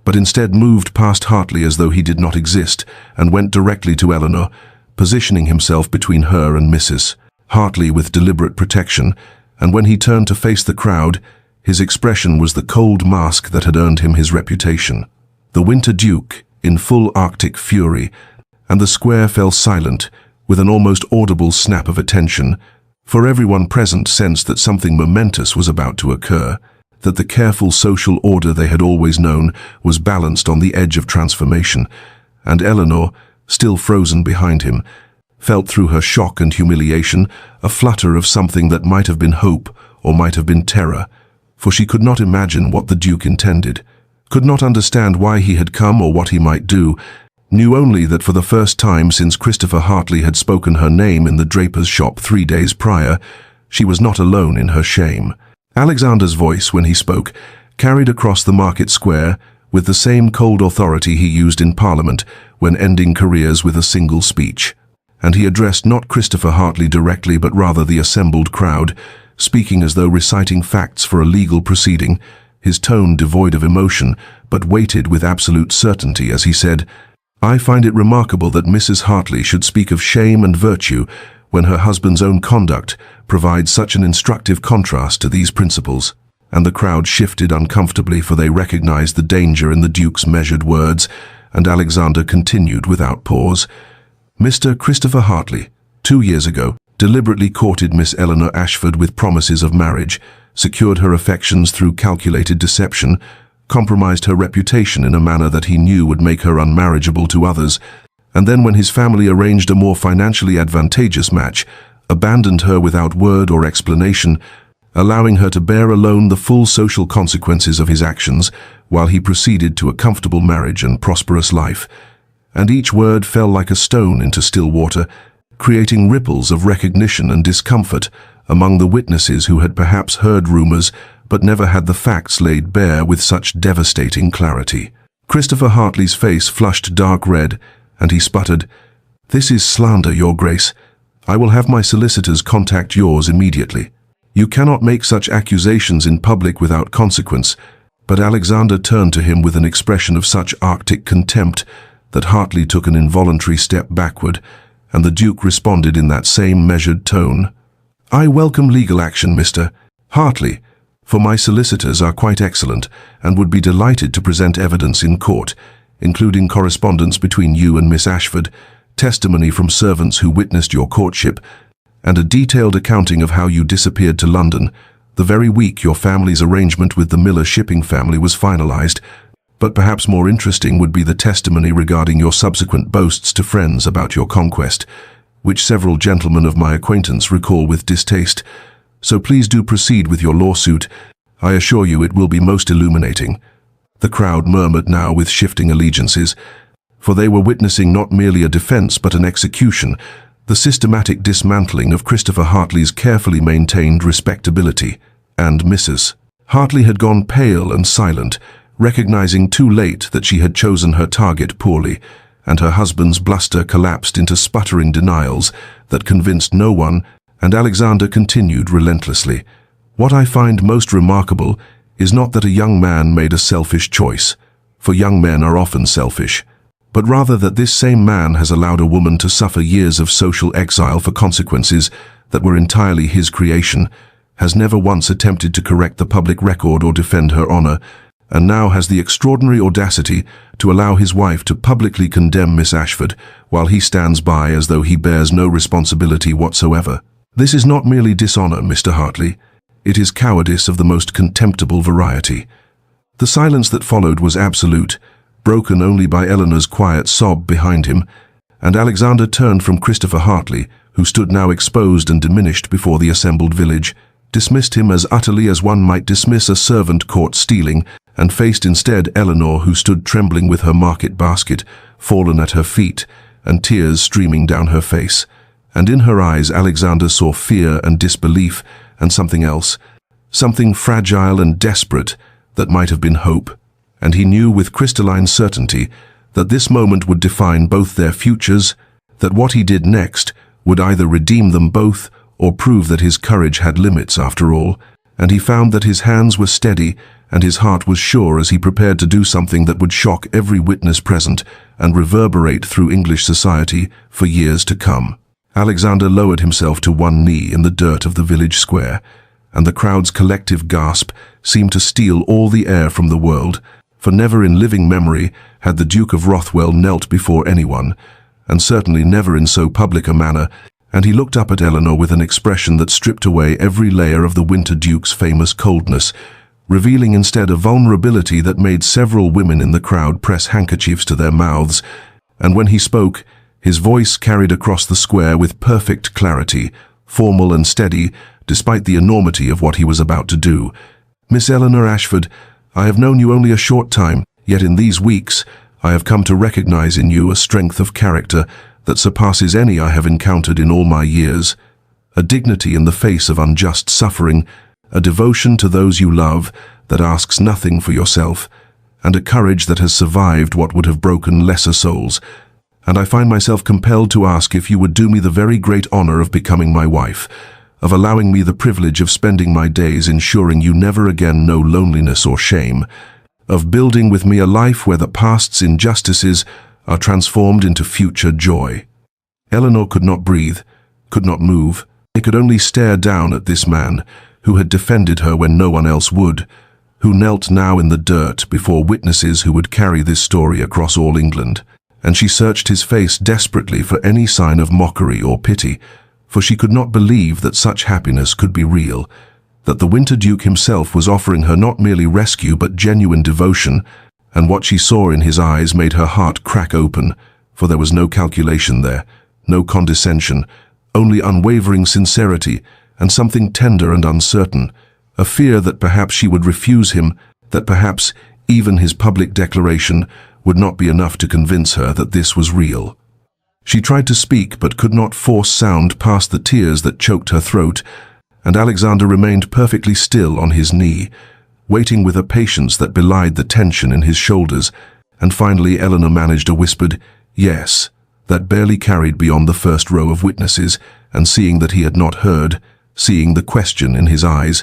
but instead moved past Hartley as though he did not exist and went directly to Eleanor, positioning himself between her and Mrs. Hartley with deliberate protection, and when he turned to face the crowd, his expression was the cold mask that had earned him his reputation. The Winter Duke, in full Arctic fury, and the square fell silent, with an almost audible snap of attention, for everyone present sensed that something momentous was about to occur, that the careful social order they had always known was balanced on the edge of transformation, and Eleanor, still frozen behind him, felt through her shock and humiliation a flutter of something that might have been hope or might have been terror, for she could not imagine what the Duke intended, could not understand why he had come or what he might do, knew only that for the first time since Christopher Hartley had spoken her name in the draper's shop 3 days prior, she was not alone in her shame. Alexander's voice, when he spoke, carried across the market square with the same cold authority he used in Parliament when ending careers with a single speech. And he addressed not Christopher Hartley directly but rather the assembled crowd, speaking as though reciting facts for a legal proceeding, his tone devoid of emotion but weighted with absolute certainty as he said, "I find it remarkable that Mrs. Hartley should speak of shame and virtue when her husband's own conduct provides such an instructive contrast to these principles." And the crowd shifted uncomfortably, for they recognized the danger in the Duke's measured words, and Alexander continued without pause. "Mr. Christopher Hartley, 2 years ago, deliberately courted Miss Eleanor Ashford with promises of marriage, secured her affections through calculated deception, compromised her reputation in a manner that he knew would make her unmarriageable to others, and then when his family arranged a more financially advantageous match, abandoned her without word or explanation, allowing her to bear alone the full social consequences of his actions while he proceeded to a comfortable marriage and prosperous life." And each word fell like a stone into still water, creating ripples of recognition and discomfort among the witnesses who had perhaps heard rumors but never had the facts laid bare with such devastating clarity. Christopher Hartley's face flushed dark red, and he sputtered, "This is slander, Your Grace. I will have my solicitors contact yours immediately. You cannot make such accusations in public without consequence." But Alexander turned to him with an expression of such Arctic contempt that Hartley took an involuntary step backward, and the Duke responded in that same measured tone. "I welcome legal action, Mr. Hartley, for my solicitors are quite excellent and would be delighted to present evidence in court, including correspondence between you and Miss Ashford, testimony from servants who witnessed your courtship, and a detailed accounting of how you disappeared to London the very week your family's arrangement with the Miller shipping family was finalized. But perhaps more interesting would be the testimony regarding your subsequent boasts to friends about your conquest, which several gentlemen of my acquaintance recall with distaste. So please do proceed with your lawsuit. I assure you it will be most illuminating." The crowd murmured now with shifting allegiances, for they were witnessing not merely a defense but an execution, the systematic dismantling of Christopher Hartley's carefully maintained respectability. And Mrs. Hartley had gone pale and silent, recognizing too late that she had chosen her target poorly, and her husband's bluster collapsed into sputtering denials that convinced no one, and Alexander continued relentlessly. "What I find most remarkable is not that a young man made a selfish choice, for young men are often selfish, but rather that this same man has allowed a woman to suffer years of social exile for consequences that were entirely his creation, has never once attempted to correct the public record or defend her honor, and now has the extraordinary audacity to allow his wife to publicly condemn Miss Ashford, while he stands by as though he bears no responsibility whatsoever. This is not merely dishonor, Mr. Hartley. It is cowardice of the most contemptible variety." The silence that followed was absolute, broken only by Eleanor's quiet sob behind him, and Alexander turned from Christopher Hartley, who stood now exposed and diminished before the assembled village, dismissed him as utterly as one might dismiss a servant caught stealing, and faced instead Eleanor, who stood trembling with her market basket fallen at her feet and tears streaming down her face. And in her eyes Alexander saw fear and disbelief and something else, something fragile and desperate that might have been hope. And he knew with crystalline certainty that this moment would define both their futures, that what he did next would either redeem them both or prove that his courage had limits after all. And he found that his hands were steady and his heart was sure as he prepared to do something that would shock every witness present and reverberate through English society for years to come. Alexander lowered himself to one knee in the dirt of the village square, and the crowd's collective gasp seemed to steal all the air from the world, for never in living memory had the Duke of Rothwell knelt before anyone, and certainly never in so public a manner, and he looked up at Eleanor with an expression that stripped away every layer of the Winter Duke's famous coldness, revealing instead a vulnerability that made several women in the crowd press handkerchiefs to their mouths. And when he spoke, his voice carried across the square with perfect clarity, formal and steady, despite the enormity of what he was about to do. "Miss Eleanor Ashford, I have known you only a short time, yet in these weeks I have come to recognize in you a strength of character that surpasses any I have encountered in all my years, a dignity in the face of unjust suffering, a devotion to those you love that asks nothing for yourself, and a courage that has survived what would have broken lesser souls. And I find myself compelled to ask if you would do me the very great honor of becoming my wife, of allowing me the privilege of spending my days ensuring you never again know loneliness or shame, of building with me a life where the past's injustices are transformed into future joy." Eleanor could not breathe, could not move. They could only stare down at this man, who had defended her when no one else would, who knelt now in the dirt before witnesses who would carry this story across all England. And she searched his face desperately for any sign of mockery or pity, for she could not believe that such happiness could be real, that the Winter Duke himself was offering her not merely rescue but genuine devotion, and what she saw in his eyes made her heart crack open, for there was no calculation there, no condescension, only unwavering sincerity and something tender and uncertain, a fear that perhaps she would refuse him, that perhaps even his public declaration would not be enough to convince her that this was real. She tried to speak but could not force sound past the tears that choked her throat, and Alexander remained perfectly still on his knee, waiting with a patience that belied the tension in his shoulders, and finally Eleanor managed a whispered "yes" that barely carried beyond the first row of witnesses, and seeing that he had not heard, seeing the question in his eyes,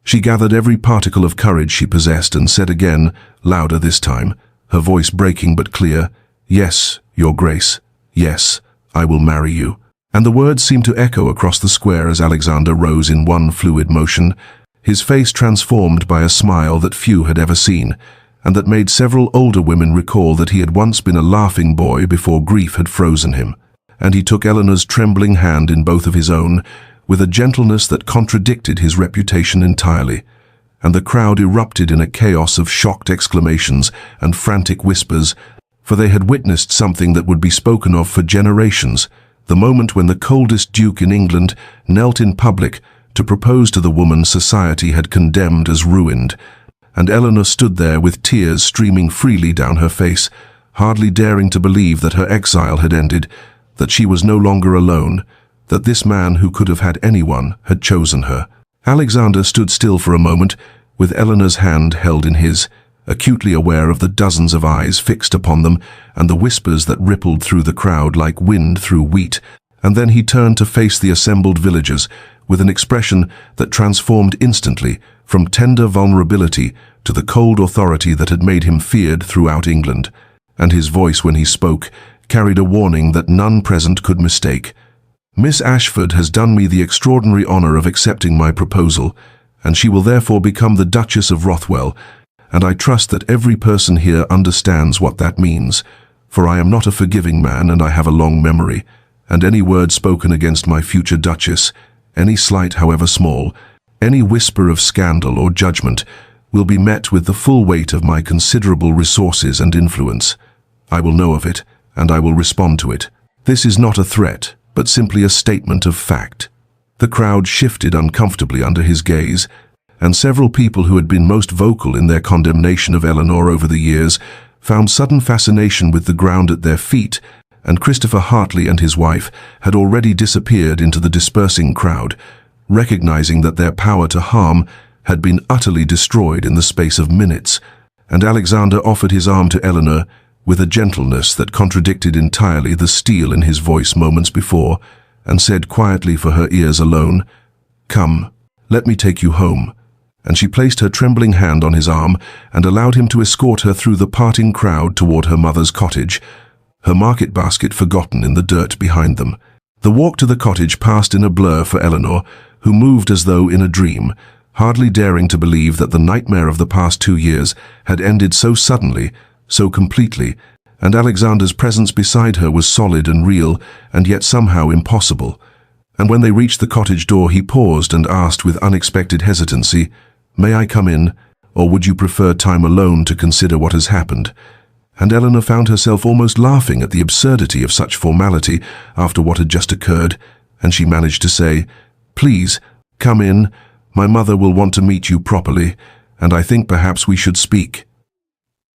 she gathered every particle of courage she possessed and said again, louder this time, her voice breaking but clear, "Yes, Your Grace, yes, I will marry you." And the words seemed to echo across the square as Alexander rose in one fluid motion, his face transformed by a smile that few had ever seen, and that made several older women recall that he had once been a laughing boy before grief had frozen him. And he took Eleanor's trembling hand in both of his own, with a gentleness that contradicted his reputation entirely, and the crowd erupted in a chaos of shocked exclamations and frantic whispers, for they had witnessed something that would be spoken of for generations, the moment when the coldest duke in England knelt in public to propose to the woman society had condemned as ruined, and Eleanor stood there with tears streaming freely down her face, hardly daring to believe that her exile had ended, that she was no longer alone, that this man who could have had anyone had chosen her. Alexander stood still for a moment, with Eleanor's hand held in his, acutely aware of the dozens of eyes fixed upon them and the whispers that rippled through the crowd like wind through wheat, and then he turned to face the assembled villagers with an expression that transformed instantly from tender vulnerability to the cold authority that had made him feared throughout England, and his voice when he spoke carried a warning that none present could mistake. "Miss Ashford has done me the extraordinary honor of accepting my proposal, and she will therefore become the Duchess of Rothwell, and I trust that every person here understands what that means, for I am not a forgiving man and I have a long memory, and any word spoken against my future Duchess, any slight however small, any whisper of scandal or judgment, will be met with the full weight of my considerable resources and influence. I will know of it, and I will respond to it. This is not a threat, but simply a statement of fact. The crowd shifted uncomfortably under his gaze, and several people who had been most vocal in their condemnation of Eleanor over the years found sudden fascination with the ground at their feet, and Christopher Hartley and his wife had already disappeared into the dispersing crowd, recognizing that their power to harm had been utterly destroyed in the space of minutes, and Alexander offered his arm to Eleanor with a gentleness that contradicted entirely the steel in his voice moments before, and said quietly for her ears alone, "Come, let me take you home." And she placed her trembling hand on his arm and allowed him to escort her through the parting crowd toward her mother's cottage, her market basket forgotten in the dirt behind them. The walk to the cottage passed in a blur for Eleanor, who moved as though in a dream, hardly daring to believe that the nightmare of the past 2 years had ended so suddenly, so completely, and Alexander's presence beside her was solid and real, and yet somehow impossible. And when they reached the cottage door, he paused and asked with unexpected hesitancy, "May I come in, or would you prefer time alone to consider what has happened?" And Eleanor found herself almost laughing at the absurdity of such formality after what had just occurred, and she managed to say, "Please, come in. My mother will want to meet you properly, and I think perhaps we should speak."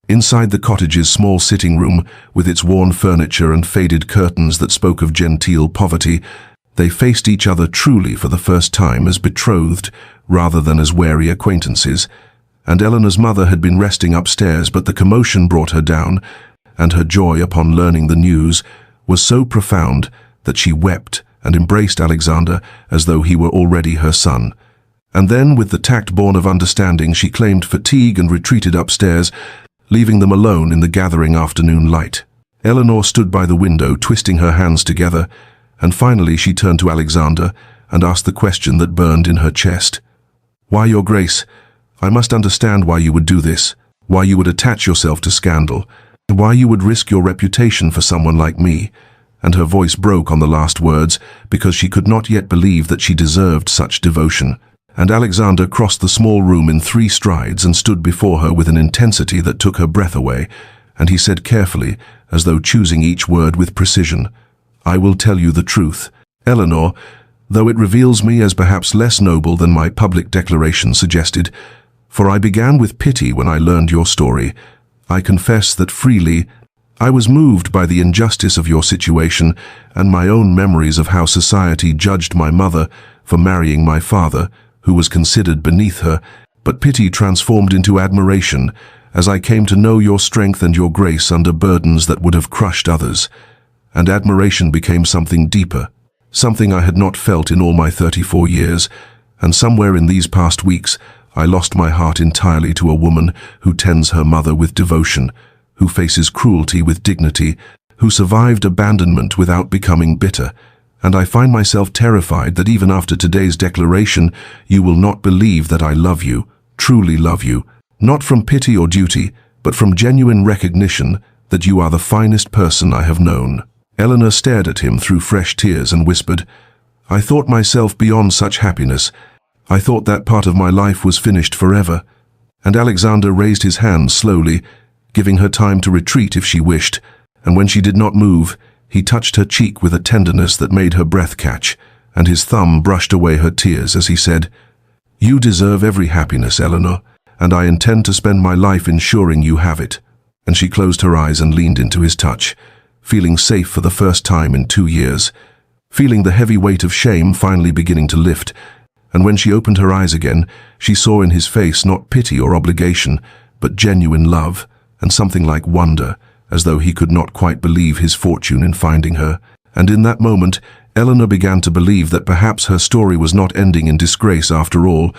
Inside the cottage's small sitting room, with its worn furniture and faded curtains that spoke of genteel poverty, they faced each other truly for the first time as betrothed rather than as wary acquaintances, and Eleanor's mother had been resting upstairs, but the commotion brought her down, and her joy upon learning the news was so profound that she wept and embraced Alexander as though he were already her son. And then, with the tact born of understanding, she claimed fatigue and retreated upstairs, leaving them alone in the gathering afternoon light. Eleanor stood by the window, twisting her hands together, and finally she turned to Alexander and asked the question that burned in her chest. "Why, Your Grace? I must understand why you would do this, why you would attach yourself to scandal, why you would risk your reputation for someone like me." And her voice broke on the last words, because she could not yet believe that she deserved such devotion. And Alexander crossed the small room in 3 strides and stood before her with an intensity that took her breath away, and he said carefully, as though choosing each word with precision, "I will tell you the truth, Eleanor, though it reveals me as perhaps less noble than my public declaration suggested, for I began with pity when I learned your story. I confess that freely I was moved by the injustice of your situation and my own memories of how society judged my mother for marrying my father, who was considered beneath her, but pity transformed into admiration as I came to know your strength and your grace under burdens that would have crushed others. And admiration became something deeper, something I had not felt in all my 34 years, and somewhere in these past weeks I lost my heart entirely to a woman who tends her mother with devotion, who faces cruelty with dignity, who survived abandonment without becoming bitter. And I find myself terrified that even after today's declaration, you will not believe that I love you, truly love you, not from pity or duty, but from genuine recognition that you are the finest person I have known." Eleanor stared at him through fresh tears and whispered, "I thought myself beyond such happiness. I thought that part of my life was finished forever." And Alexander raised his hand slowly, giving her time to retreat if she wished, and when she did not move, he touched her cheek with a tenderness that made her breath catch, and his thumb brushed away her tears as he said, "You deserve every happiness, Eleanor, and I intend to spend my life ensuring you have it." And she closed her eyes and leaned into his touch, feeling safe for the first time in 2 years, feeling the heavy weight of shame finally beginning to lift. And when she opened her eyes again, she saw in his face not pity or obligation, but genuine love, and something like wonder, as though he could not quite believe his fortune in finding her. And in that moment, Eleanor began to believe that perhaps her story was not ending in disgrace after all,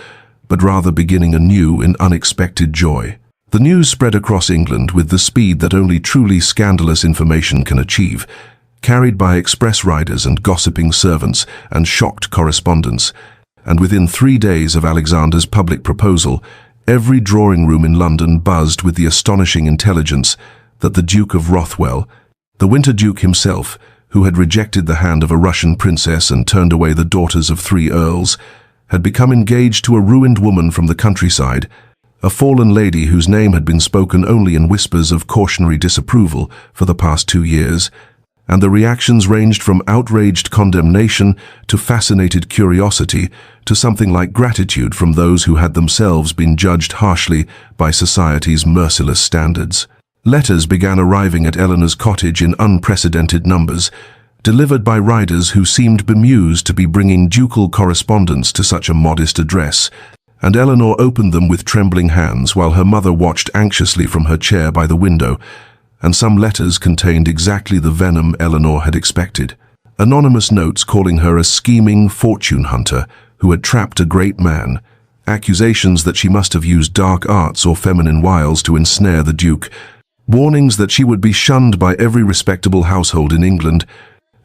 but rather beginning anew in unexpected joy. The news spread across England with the speed that only truly scandalous information can achieve, carried by express riders and gossiping servants and shocked correspondents. And within 3 days of Alexander's public proposal, every drawing room in London buzzed with the astonishing intelligence that the Duke of Rothwell, the Winter Duke himself, who had rejected the hand of a Russian princess and turned away the daughters of 3 earls, had become engaged to a ruined woman from the countryside, a fallen lady whose name had been spoken only in whispers of cautionary disapproval for the past 2 years, and the reactions ranged from outraged condemnation to fascinated curiosity to something like gratitude from those who had themselves been judged harshly by society's merciless standards. Letters began arriving at Eleanor's cottage in unprecedented numbers, delivered by riders who seemed bemused to be bringing ducal correspondence to such a modest address, and Eleanor opened them with trembling hands while her mother watched anxiously from her chair by the window, and some letters contained exactly the venom Eleanor had expected. Anonymous notes calling her a scheming fortune hunter who had trapped a great man, accusations that she must have used dark arts or feminine wiles to ensnare the Duke, warnings that she would be shunned by every respectable household in England,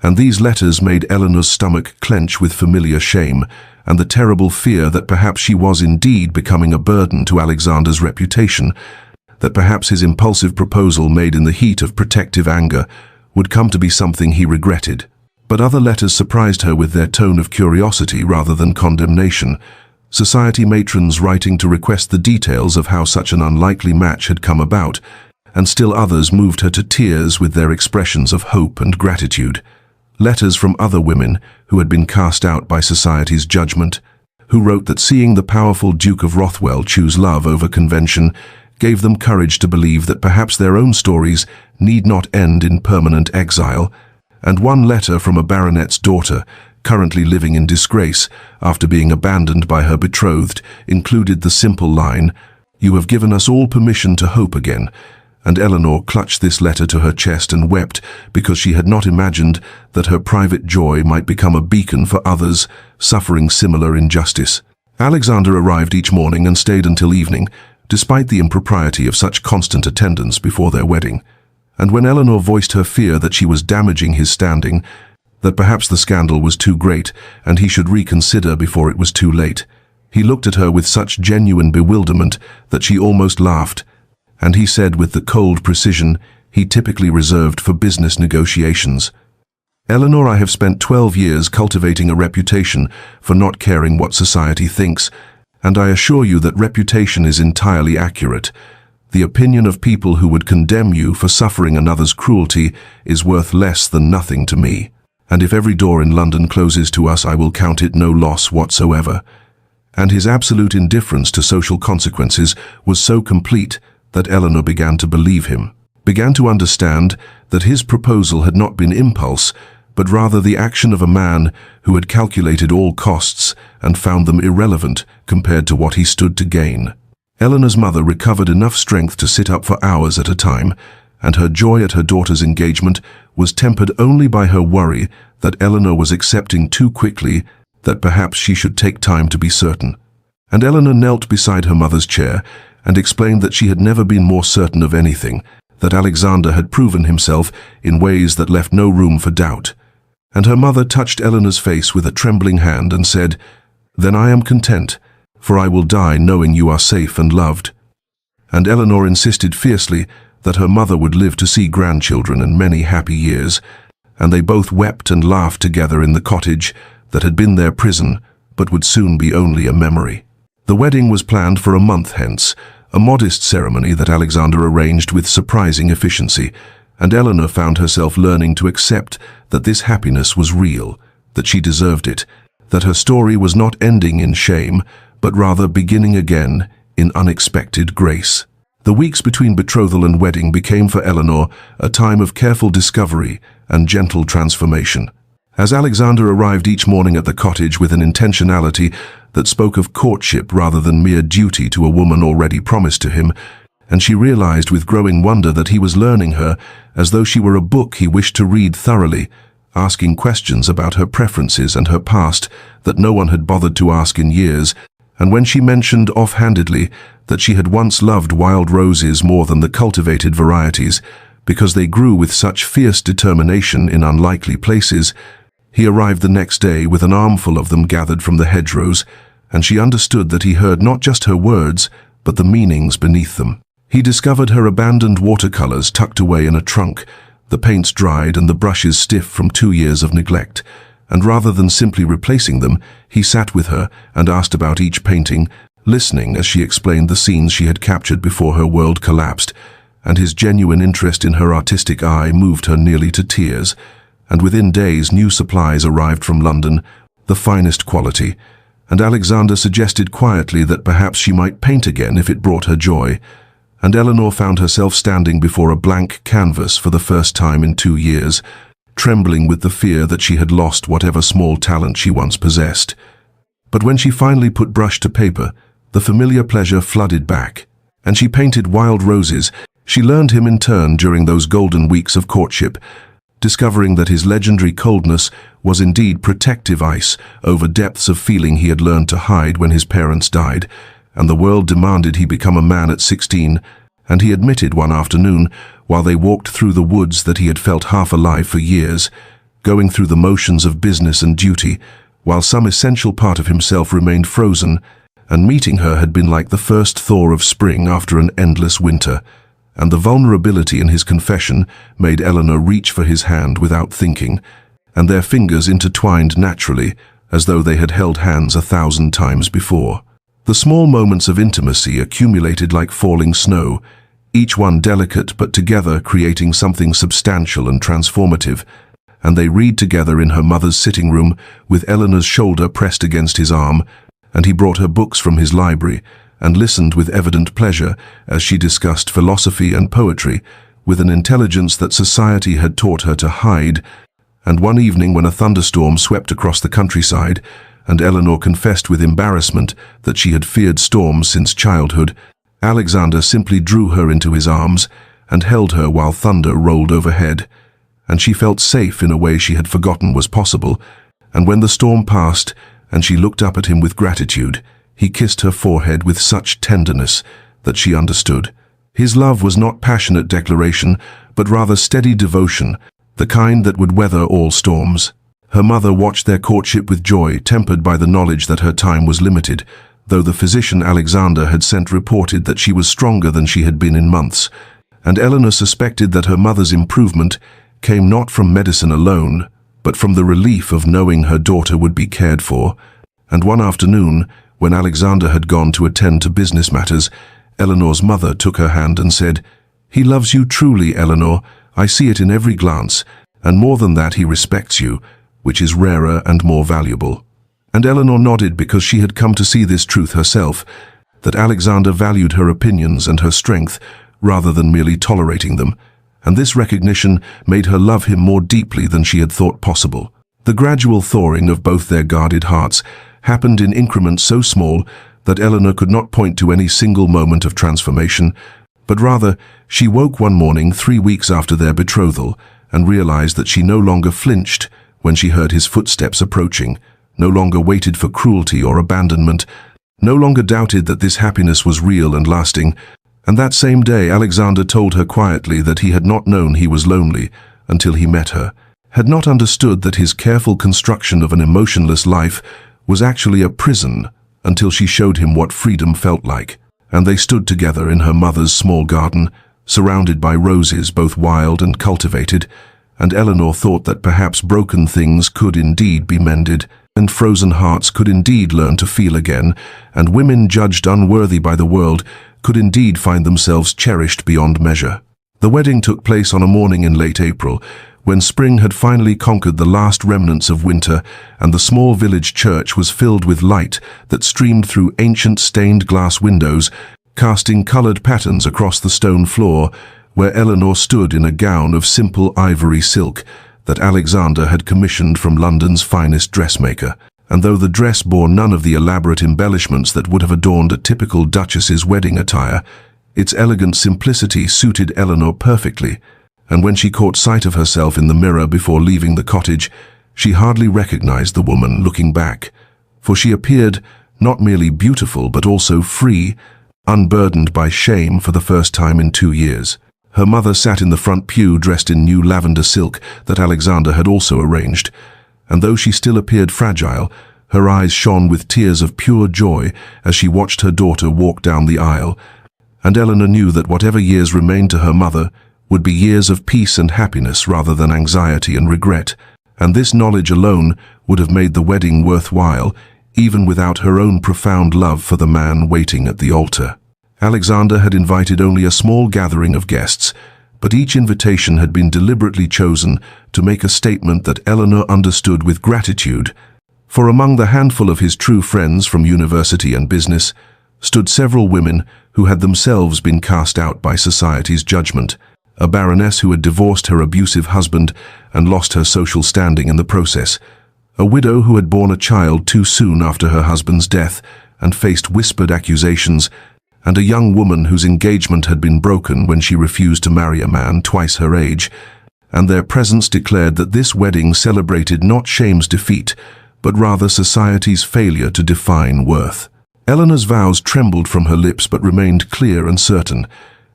and these letters made Eleanor's stomach clench with familiar shame and the terrible fear that perhaps she was indeed becoming a burden to Alexander's reputation, that perhaps his impulsive proposal made in the heat of protective anger would come to be something he regretted. But other letters surprised her with their tone of curiosity rather than condemnation, society matrons writing to request the details of how such an unlikely match had come about, and still others moved her to tears with their expressions of hope and gratitude. Letters from other women who had been cast out by society's judgment, who wrote that seeing the powerful Duke of Rothwell choose love over convention gave them courage to believe that perhaps their own stories need not end in permanent exile, and one letter from a baronet's daughter, currently living in disgrace after being abandoned by her betrothed, included the simple line, "You have given us all permission to hope again," and Eleanor clutched this letter to her chest and wept because she had not imagined that her private joy might become a beacon for others suffering similar injustice. Alexander arrived each morning and stayed until evening, despite the impropriety of such constant attendance before their wedding. And when Eleanor voiced her fear that she was damaging his standing, that perhaps the scandal was too great and he should reconsider before it was too late, he looked at her with such genuine bewilderment that she almost laughed, and he said with the cold precision he typically reserved for business negotiations, "Eleanor, I have spent 12 years cultivating a reputation for not caring what society thinks, and I assure you that reputation is entirely accurate. The opinion of people who would condemn you for suffering another's cruelty is worth less than nothing to me. And if every door in London closes to us, I will count it no loss whatsoever." And his absolute indifference to social consequences was so complete that Eleanor began to believe him, began to understand that his proposal had not been impulse, but rather the action of a man who had calculated all costs and found them irrelevant compared to what he stood to gain. Eleanor's mother recovered enough strength to sit up for hours at a time, and her joy at her daughter's engagement was tempered only by her worry that Eleanor was accepting too quickly that perhaps she should take time to be certain. And Eleanor knelt beside her mother's chair and explained that she had never been more certain of anything, that Alexander had proven himself in ways that left no room for doubt. And her mother touched Eleanor's face with a trembling hand and said, "Then I am content, for I will die knowing you are safe and loved." And Eleanor insisted fiercely that her mother would live to see grandchildren and many happy years, and they both wept and laughed together in the cottage that had been their prison, but would soon be only a memory. The wedding was planned for a month hence, a modest ceremony that Alexander arranged with surprising efficiency, and Eleanor found herself learning to accept that this happiness was real, that she deserved it, that her story was not ending in shame, but rather beginning again in unexpected grace. The weeks between betrothal and wedding became for Eleanor a time of careful discovery and gentle transformation. As Alexander arrived each morning at the cottage with an intentionality that spoke of courtship rather than mere duty to a woman already promised to him, and she realized with growing wonder that he was learning her as though she were a book he wished to read thoroughly, asking questions about her preferences and her past that no one had bothered to ask in years, and when she mentioned offhandedly that she had once loved wild roses more than the cultivated varieties, because they grew with such fierce determination in unlikely places, he arrived the next day with an armful of them gathered from the hedgerows, and she understood that he heard not just her words, but the meanings beneath them. He discovered her abandoned watercolors tucked away in a trunk, the paints dried and the brushes stiff from 2 years of neglect, and rather than simply replacing them, he sat with her and asked about each painting, listening as she explained the scenes she had captured before her world collapsed, and his genuine interest in her artistic eye moved her nearly to tears. And within days new supplies arrived from London, the finest quality, and Alexander suggested quietly that perhaps she might paint again if it brought her joy. And Eleanor found herself standing before a blank canvas for the first time in 2 years, trembling with the fear that she had lost whatever small talent she once possessed. But when she finally put brush to paper, the familiar pleasure flooded back, and she painted wild roses. She learned him in turn during those golden weeks of courtship, discovering that his legendary coldness was indeed protective ice over depths of feeling he had learned to hide when his parents died, and the world demanded he become a man at 16, and he admitted one afternoon, while they walked through the woods, that he had felt half alive for years, going through the motions of business and duty, while some essential part of himself remained frozen, and meeting her had been like the first thaw of spring after an endless winter. And the vulnerability in his confession made Eleanor reach for his hand without thinking, and their fingers intertwined naturally, as though they had held hands 1,000 times before. The small moments of intimacy accumulated like falling snow, each one delicate but together creating something substantial and transformative, and they read together in her mother's sitting room, with Eleanor's shoulder pressed against his arm, and he brought her books from his library, and listened with evident pleasure as she discussed philosophy and poetry with an intelligence that society had taught her to hide. And one evening when a thunderstorm swept across the countryside, and Eleanor confessed with embarrassment that she had feared storms since childhood, Alexander simply drew her into his arms and held her while thunder rolled overhead, and she felt safe in a way she had forgotten was possible. And when the storm passed and she looked up at him with gratitude, he kissed her forehead with such tenderness that she understood. His love was not passionate declaration, but rather steady devotion, the kind that would weather all storms. Her mother watched their courtship with joy, tempered by the knowledge that her time was limited, though the physician Alexander had sent reported that she was stronger than she had been in months, and Eleanor suspected that her mother's improvement came not from medicine alone, but from the relief of knowing her daughter would be cared for. And one afternoon, when Alexander had gone to attend to business matters, Eleanor's mother took her hand and said, "He loves you truly, Eleanor. I see it in every glance, and more than that, he respects you, which is rarer and more valuable." And Eleanor nodded because she had come to see this truth herself, that Alexander valued her opinions and her strength rather than merely tolerating them, and this recognition made her love him more deeply than she had thought possible. The gradual thawing of both their guarded hearts happened in increments so small that Eleanor could not point to any single moment of transformation, but rather she woke one morning 3 weeks after their betrothal and realized that she no longer flinched when she heard his footsteps approaching, no longer waited for cruelty or abandonment, no longer doubted that this happiness was real and lasting. And that same day Alexander told her quietly that he had not known he was lonely until he met her, had not understood that his careful construction of an emotionless life was actually a prison until she showed him what freedom felt like. And they stood together in her mother's small garden, surrounded by roses both wild and cultivated, and Eleanor thought that perhaps broken things could indeed be mended, and frozen hearts could indeed learn to feel again, and women judged unworthy by the world could indeed find themselves cherished beyond measure. The wedding took place on a morning in late April, when spring had finally conquered the last remnants of winter, and the small village church was filled with light that streamed through ancient stained glass windows, casting colored patterns across the stone floor, where Eleanor stood in a gown of simple ivory silk that Alexander had commissioned from London's finest dressmaker. And though the dress bore none of the elaborate embellishments that would have adorned a typical duchess's wedding attire, its elegant simplicity suited Eleanor perfectly, and when she caught sight of herself in the mirror before leaving the cottage, she hardly recognized the woman looking back, for she appeared not merely beautiful but also free, unburdened by shame for the first time in 2 years. Her mother sat in the front pew dressed in new lavender silk that Alexander had also arranged, and though she still appeared fragile, her eyes shone with tears of pure joy as she watched her daughter walk down the aisle, and Eleanor knew that whatever years remained to her mother would be years of peace and happiness rather than anxiety and regret, and this knowledge alone would have made the wedding worthwhile, even without her own profound love for the man waiting at the altar. Alexander had invited only a small gathering of guests, but each invitation had been deliberately chosen to make a statement that Eleanor understood with gratitude. For among the handful of his true friends from university and business stood several women who had themselves been cast out by society's judgment, a baroness who had divorced her abusive husband and lost her social standing in the process, a widow who had borne a child too soon after her husband's death and faced whispered accusations, and a young woman whose engagement had been broken when she refused to marry a man twice her age, and their presence declared that this wedding celebrated not shame's defeat, but rather society's failure to define worth. Eleanor's vows trembled from her lips but remained clear and certain,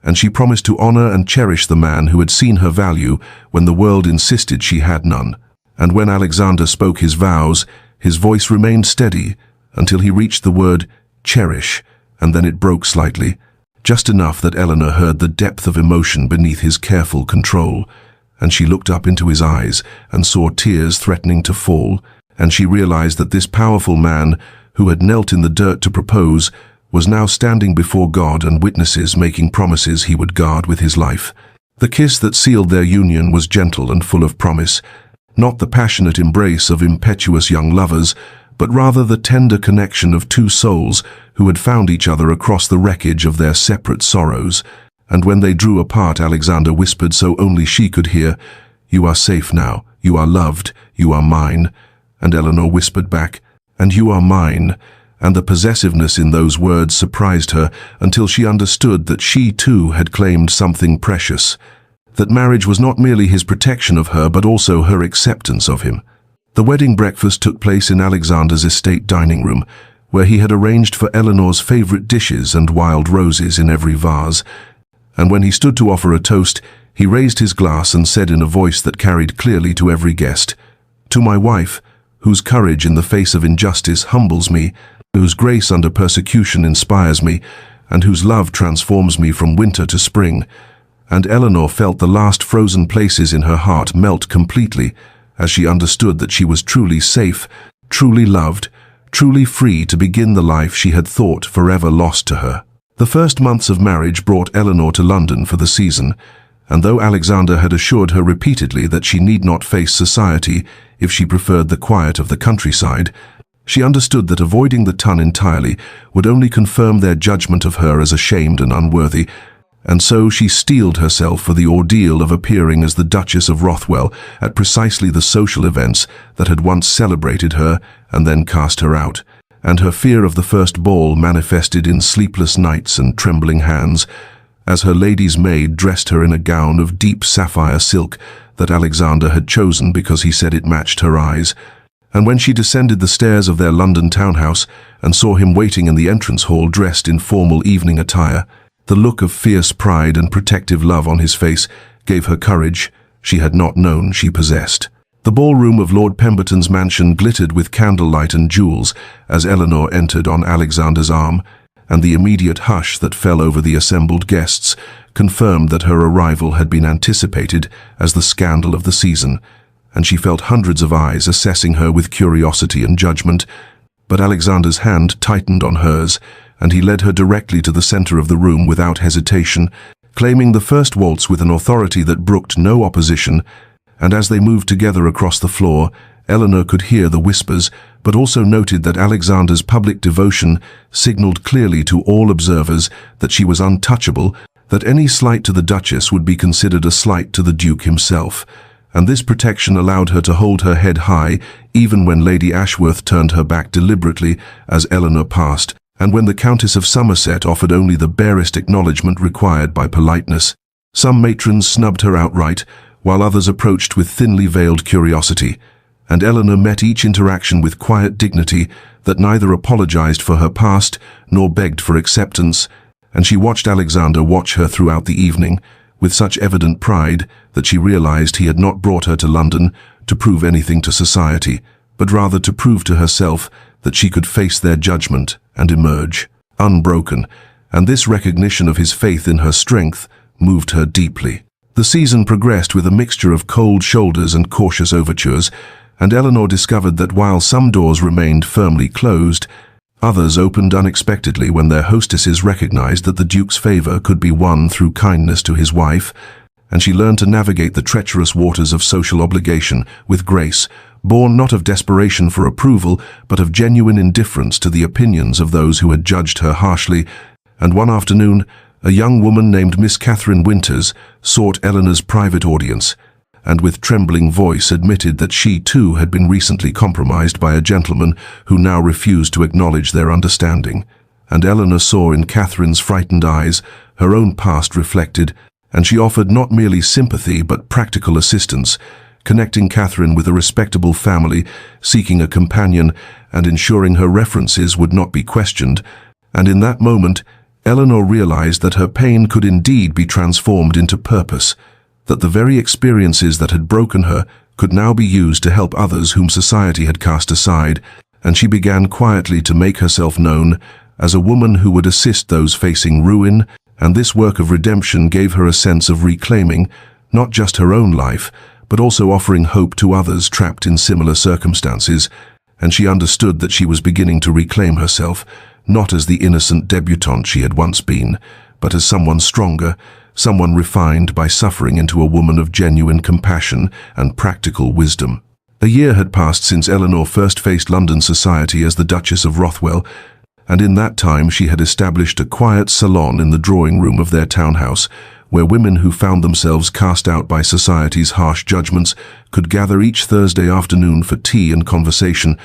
and she promised to honor and cherish the man who had seen her value when the world insisted she had none. And when Alexander spoke his vows, his voice remained steady until he reached the word cherish, and then it broke slightly, just enough that Eleanor heard the depth of emotion beneath his careful control, and she looked up into his eyes and saw tears threatening to fall, and she realized that this powerful man, who had knelt in the dirt to propose, was now standing before God and witnesses making promises he would guard with his life. The kiss that sealed their union was gentle and full of promise, not the passionate embrace of impetuous young lovers, but rather the tender connection of two souls who had found each other across the wreckage of their separate sorrows. And when they drew apart, Alexander whispered so only she could hear, "You are safe now, you are loved, you are mine." And Eleanor whispered back, "And you are mine." And the possessiveness in those words surprised her until she understood that she too had claimed something precious, that marriage was not merely his protection of her but also her acceptance of him. The wedding breakfast took place in Alexander's estate dining room, where he had arranged for Eleanor's favorite dishes and wild roses in every vase. And when he stood to offer a toast, he raised his glass and said in a voice that carried clearly to every guest, "To my wife, whose courage in the face of injustice humbles me, whose grace under persecution inspires me, and whose love transforms me from winter to spring." And Eleanor felt the last frozen places in her heart melt completely as she understood that she was truly safe, truly loved, truly free to begin the life she had thought forever lost to her. The first months of marriage brought Eleanor to London for the season, and though Alexander had assured her repeatedly that she need not face society if she preferred the quiet of the countryside, she understood that avoiding the ton entirely would only confirm their judgment of her as ashamed and unworthy, and so she steeled herself for the ordeal of appearing as the Duchess of Rothwell at precisely the social events that had once celebrated her and then cast her out, and her fear of the first ball manifested in sleepless nights and trembling hands, as her lady's maid dressed her in a gown of deep sapphire silk that Alexander had chosen because he said it matched her eyes. And when she descended the stairs of their London townhouse and saw him waiting in the entrance hall dressed in formal evening attire, the look of fierce pride and protective love on his face gave her courage she had not known she possessed. The ballroom of Lord Pemberton's mansion glittered with candlelight and jewels as Eleanor entered on Alexander's arm, and the immediate hush that fell over the assembled guests confirmed that her arrival had been anticipated as the scandal of the season, and she felt hundreds of eyes assessing her with curiosity and judgment. But Alexander's hand tightened on hers, and he led her directly to the center of the room without hesitation, claiming the first waltz with an authority that brooked no opposition. And as they moved together across the floor, Eleanor could hear the whispers, but also noted that Alexander's public devotion signaled clearly to all observers that she was untouchable, that any slight to the Duchess would be considered a slight to the Duke himself. And this protection allowed her to hold her head high even when Lady Ashworth turned her back deliberately as Eleanor passed, and when the Countess of Somerset offered only the barest acknowledgement required by politeness. Some matrons snubbed her outright, while others approached with thinly veiled curiosity, and Eleanor met each interaction with quiet dignity that neither apologized for her past nor begged for acceptance, and she watched Alexander watch her throughout the evening, with such evident pride that she realized he had not brought her to London to prove anything to society, but rather to prove to herself that she could face their judgment and emerge unbroken, and this recognition of his faith in her strength moved her deeply. The season progressed with a mixture of cold shoulders and cautious overtures, and Eleanor discovered that while some doors remained firmly closed, others opened unexpectedly when their hostesses recognized that the Duke's favor could be won through kindness to his wife, and she learned to navigate the treacherous waters of social obligation with grace, born not of desperation for approval, but of genuine indifference to the opinions of those who had judged her harshly. And one afternoon, a young woman named Miss Catherine Winters sought Eleanor's private audience, and with trembling voice admitted that she too had been recently compromised by a gentleman who now refused to acknowledge their understanding. And Eleanor saw in Catherine's frightened eyes her own past reflected, and she offered not merely sympathy but practical assistance, connecting Catherine with a respectable family, seeking a companion, and ensuring her references would not be questioned. And in that moment, Eleanor realized that her pain could indeed be transformed into purpose, that the very experiences that had broken her could now be used to help others whom society had cast aside, and she began quietly to make herself known as a woman who would assist those facing ruin, and this work of redemption gave her a sense of reclaiming not just her own life, but also offering hope to others trapped in similar circumstances, and she understood that she was beginning to reclaim herself, not as the innocent debutante she had once been, but as someone stronger, someone refined by suffering into a woman of genuine compassion and practical wisdom. A year had passed since Eleanor first faced London society as the Duchess of Rothwell, and in that time she had established a quiet salon in the drawing room of their townhouse, where women who found themselves cast out by society's harsh judgments could gather each Thursday afternoon for tea and conversation.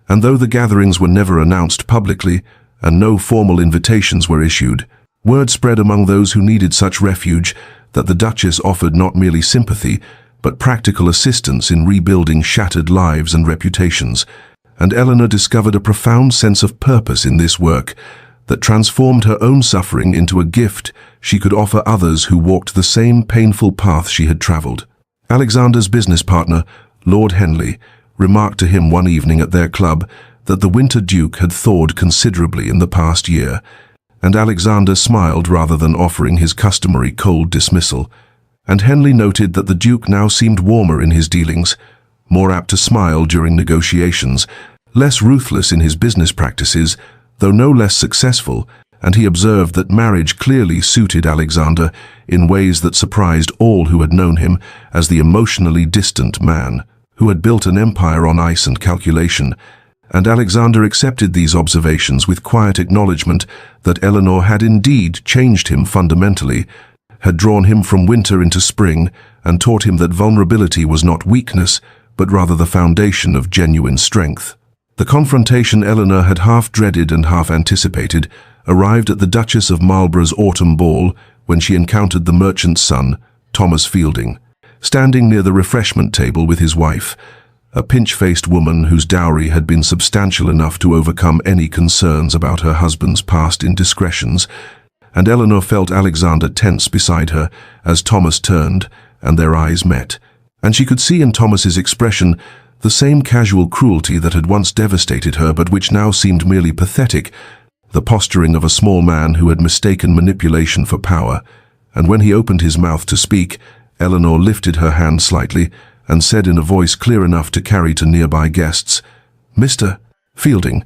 And though the gatherings were never announced publicly, and no formal invitations were issued, word spread among those who needed such refuge that the Duchess offered not merely sympathy, but practical assistance in rebuilding shattered lives and reputations. And Eleanor discovered a profound sense of purpose in this work that transformed her own suffering into a gift she could offer others who walked the same painful path she had traveled. Alexander's business partner, Lord Henley, remarked to him one evening at their club that the Winter Duke had thawed considerably in the past year, and Alexander smiled rather than offering his customary cold dismissal. And Henley noted that the Duke now seemed warmer in his dealings, more apt to smile during negotiations, less ruthless in his business practices, though no less successful, and he observed that marriage clearly suited Alexander in ways that surprised all who had known him as the emotionally distant man who had built an empire on ice and calculation. And Alexander accepted these observations with quiet acknowledgement that Eleanor had indeed changed him fundamentally, had drawn him from winter into spring, and taught him that vulnerability was not weakness, but rather the foundation of genuine strength. The confrontation Eleanor had half dreaded and half anticipated arrived at the Duchess of Marlborough's autumn ball when she encountered the merchant's son, Thomas Fielding, standing near the refreshment table with his wife, a pinch-faced woman whose dowry had been substantial enough to overcome any concerns about her husband's past indiscretions, and Eleanor felt Alexander tense beside her as Thomas turned and their eyes met, and she could see in Thomas's expression the same casual cruelty that had once devastated her but which now seemed merely pathetic, the posturing of a small man who had mistaken manipulation for power. And when he opened his mouth to speak, Eleanor lifted her hand slightly and said in a voice clear enough to carry to nearby guests, "Mr. Fielding,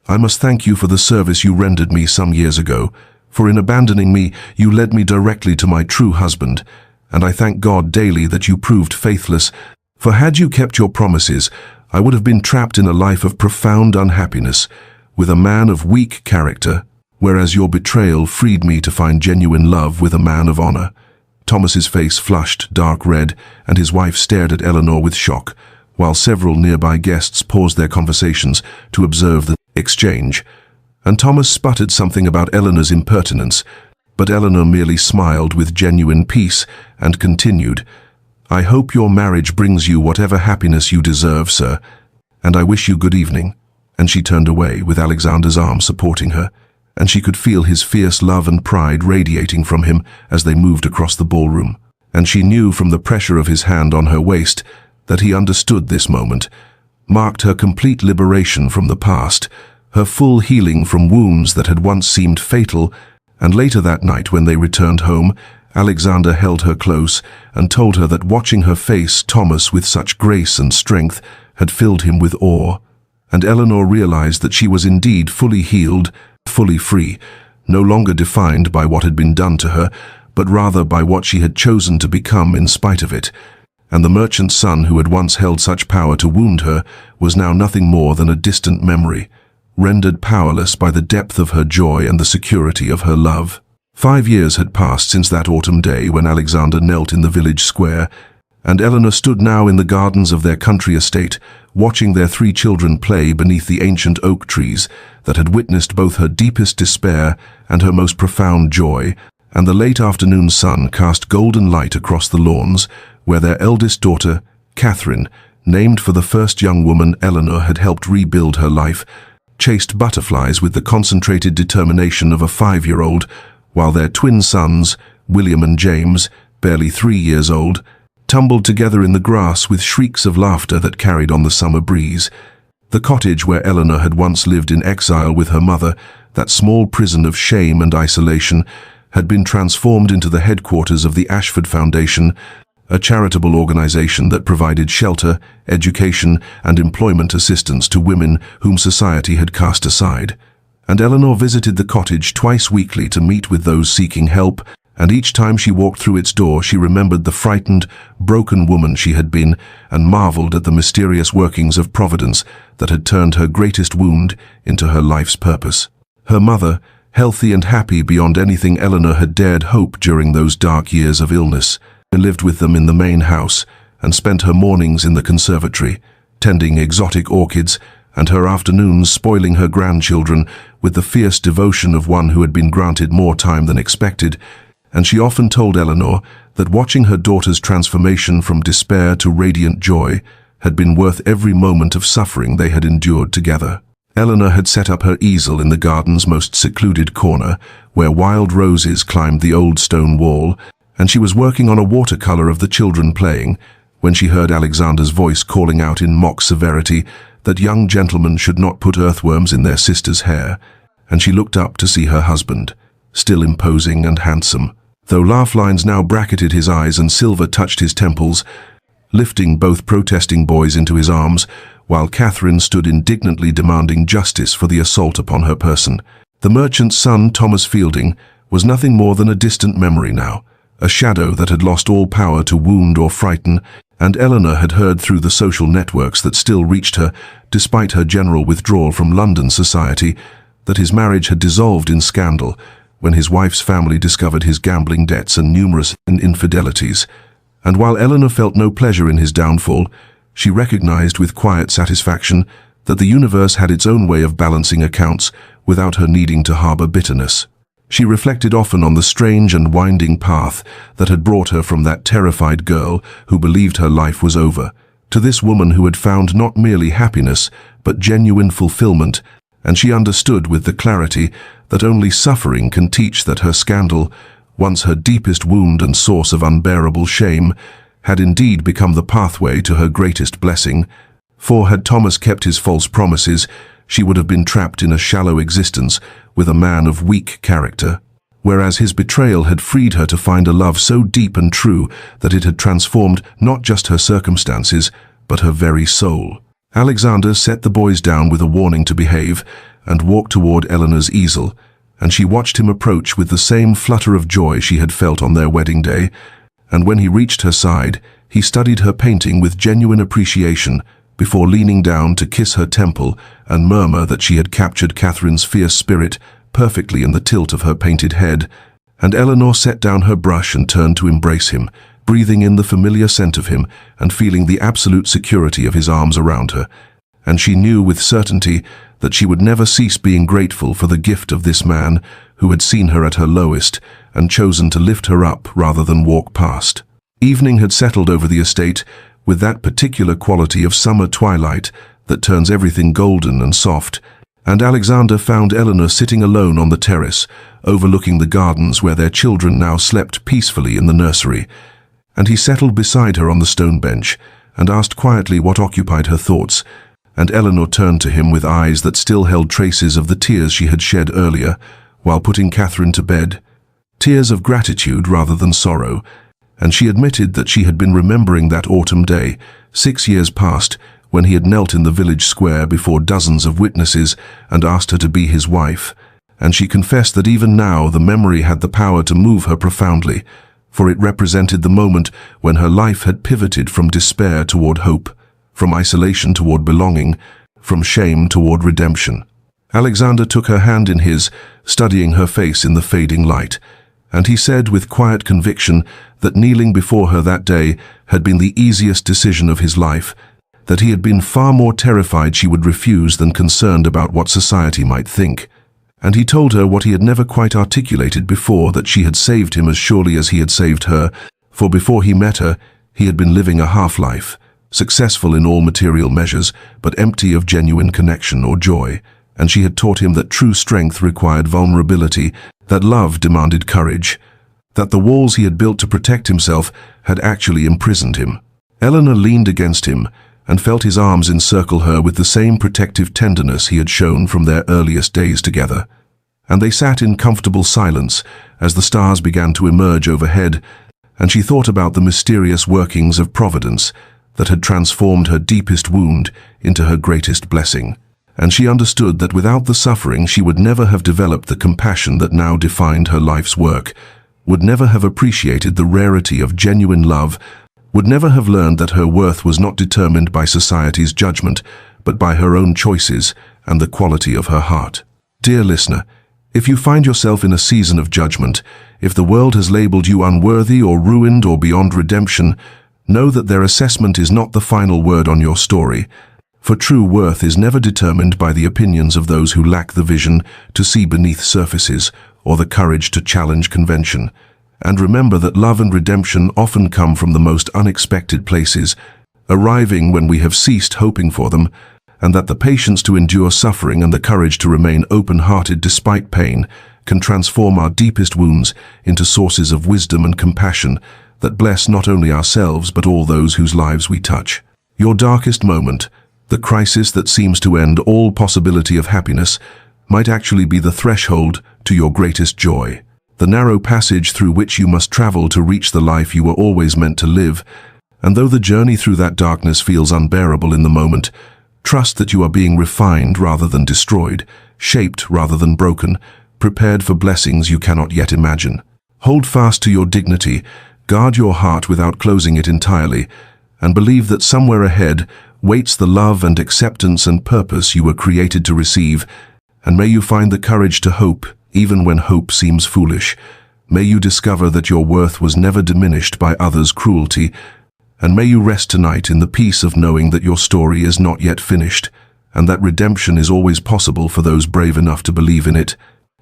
I must thank you for the service you rendered me some years ago, for in abandoning me you led me directly to my true husband, and I thank God daily that you proved faithless, for had you kept your promises, I would have been trapped in a life of profound unhappiness, with a man of weak character, whereas your betrayal freed me to find genuine love with a man of honor." Thomas's face flushed dark red, and his wife stared at Eleanor with shock, while several nearby guests paused their conversations to observe the exchange. And Thomas sputtered something about Eleanor's impertinence, but Eleanor merely smiled with genuine peace and continued, "I hope your marriage brings you whatever happiness you deserve, sir, and I wish you good evening." And she turned away with Alexander's arm supporting her, and she could feel his fierce love and pride radiating from him as they moved across the ballroom. And she knew from the pressure of his hand on her waist that he understood this moment, marked her complete liberation from the past, her full healing from wounds that had once seemed fatal. And later that night when they returned home, Alexander held her close and told her that watching her face Thomas with such grace and strength had filled him with awe, and Eleanor realized that she was indeed fully healed, fully free, no longer defined by what had been done to her, but rather by what she had chosen to become in spite of it. And the merchant's son who had once held such power to wound her was now nothing more than a distant memory, rendered powerless by the depth of her joy and the security of her love. 5 years had passed since that autumn day when Alexander knelt in the village square, and Eleanor stood now in the gardens of their country estate, watching their 3 children play beneath the ancient oak trees that had witnessed both her deepest despair and her most profound joy, and the late afternoon sun cast golden light across the lawns, where their eldest daughter, Catherine, named for the first young woman Eleanor had helped rebuild her life, chased butterflies with the concentrated determination of a 5-year-old, while their twin sons, William and James, barely 3 years old, tumbled together in the grass with shrieks of laughter that carried on the summer breeze. The cottage where Eleanor had once lived in exile with her mother, that small prison of shame and isolation, had been transformed into the headquarters of the Ashford Foundation, a charitable organization that provided shelter, education, and employment assistance to women whom society had cast aside. And Eleanor visited the cottage twice weekly to meet with those seeking help, and each time she walked through its door she remembered the frightened, broken woman she had been, and marveled at the mysterious workings of Providence that had turned her greatest wound into her life's purpose. Her mother, healthy and happy beyond anything Eleanor had dared hope during those dark years of illness, lived with them in the main house and spent her mornings in the conservatory, tending exotic orchids, and her afternoons spoiling her grandchildren with the fierce devotion of one who had been granted more time than expected. And she often told Eleanor that watching her daughter's transformation from despair to radiant joy had been worth every moment of suffering they had endured together. Eleanor had set up her easel in the garden's most secluded corner, where wild roses climbed the old stone wall, and she was working on a watercolor of the children playing, when she heard Alexander's voice calling out in mock severity that young gentlemen should not put earthworms in their sister's hair, and she looked up to see her husband, still imposing and handsome, though laugh lines now bracketed his eyes and silver touched his temples, lifting both protesting boys into his arms, while Catherine stood indignantly demanding justice for the assault upon her person. The merchant's son, Thomas Fielding, was nothing more than a distant memory now, a shadow that had lost all power to wound or frighten, and Eleanor had heard through the social networks that still reached her, despite her general withdrawal from London society, that his marriage had dissolved in scandal when his wife's family discovered his gambling debts and numerous infidelities. And while Eleanor felt no pleasure in his downfall, she recognized with quiet satisfaction that the universe had its own way of balancing accounts without her needing to harbor bitterness. She reflected often on the strange and winding path that had brought her from that terrified girl who believed her life was over, to this woman who had found not merely happiness, but genuine fulfillment, and she understood with the clarity that only suffering can teach that her scandal, once her deepest wound and source of unbearable shame, had indeed become the pathway to her greatest blessing. For had Thomas kept his false promises, she would have been trapped in a shallow existence with a man of weak character, whereas his betrayal had freed her to find a love so deep and true that it had transformed not just her circumstances, but her very soul. Alexander set the boys down with a warning to behave and walked toward Eleanor's easel, and she watched him approach with the same flutter of joy she had felt on their wedding day, and when he reached her side, he studied her painting with genuine appreciation before leaning down to kiss her temple and murmur that she had captured Catherine's fierce spirit perfectly in the tilt of her painted head, and Eleanor set down her brush and turned to embrace him, breathing in the familiar scent of him and feeling the absolute security of his arms around her, and she knew with certainty that she would never cease being grateful for the gift of this man who had seen her at her lowest and chosen to lift her up rather than walk past. Evening had settled over the estate with that particular quality of summer twilight that turns everything golden and soft, and Alexander found Eleanor sitting alone on the terrace, overlooking the gardens where their children now slept peacefully in the nursery, and he settled beside her on the stone bench and asked quietly what occupied her thoughts, and Eleanor turned to him with eyes that still held traces of the tears she had shed earlier while putting Catherine to bed, tears of gratitude rather than sorrow, and she admitted that she had been remembering that autumn day, 6 years past, when he had knelt in the village square before dozens of witnesses and asked her to be his wife, and she confessed that even now the memory had the power to move her profoundly, for it represented the moment when her life had pivoted from despair toward hope, from isolation toward belonging, from shame toward redemption. Alexander took her hand in his, studying her face in the fading light, and he said with quiet conviction that kneeling before her that day had been the easiest decision of his life, that he had been far more terrified she would refuse than concerned about what society might think. And he told her what he had never quite articulated before, that she had saved him as surely as he had saved her, for before he met her, he had been living a half-life, successful in all material measures, but empty of genuine connection or joy. And she had taught him that true strength required vulnerability, that love demanded courage, that the walls he had built to protect himself had actually imprisoned him. Eleanor leaned against him and felt his arms encircle her with the same protective tenderness he had shown from their earliest days together. And they sat in comfortable silence as the stars began to emerge overhead, and she thought about the mysterious workings of providence that had transformed her deepest wound into her greatest blessing. And she understood that without the suffering she would never have developed the compassion that now defined her life's work, would never have appreciated the rarity of genuine love, would never have learned that her worth was not determined by society's judgment, but by her own choices and the quality of her heart. Dear listener, if you find yourself in a season of judgment, if the world has labeled you unworthy or ruined or beyond redemption, know that their assessment is not the final word on your story. For true worth is never determined by the opinions of those who lack the vision to see beneath surfaces or the courage to challenge convention. And remember that love and redemption often come from the most unexpected places, arriving when we have ceased hoping for them, and that the patience to endure suffering and the courage to remain open-hearted despite pain can transform our deepest wounds into sources of wisdom and compassion that bless not only ourselves but all those whose lives we touch. Your darkest moment, the crisis that seems to end all possibility of happiness, might actually be the threshold to your greatest joy, the narrow passage through which you must travel to reach the life you were always meant to live. And though the journey through that darkness feels unbearable in the moment, trust that you are being refined rather than destroyed, shaped rather than broken, prepared for blessings you cannot yet imagine. Hold fast to your dignity, guard your heart without closing it entirely, and believe that somewhere ahead waits the love and acceptance and purpose you were created to receive. And may you find the courage to hope, even when hope seems foolish. May you discover that your worth was never diminished by others' cruelty, and may you rest tonight in the peace of knowing that your story is not yet finished, and that redemption is always possible for those brave enough to believe in it.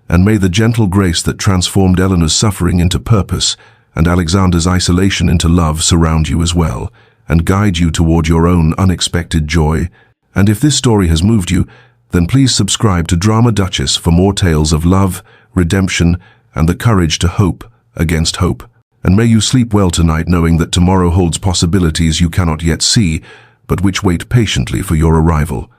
And may the gentle grace that transformed Eleanor's suffering into purpose and Alexander's isolation into love surround you as well, and guide you toward your own unexpected joy. And if this story has moved you, then please subscribe to Drama Duchess for more tales of love, redemption, and the courage to hope against hope. And may you sleep well tonight knowing that tomorrow holds possibilities you cannot yet see, but which wait patiently for your arrival.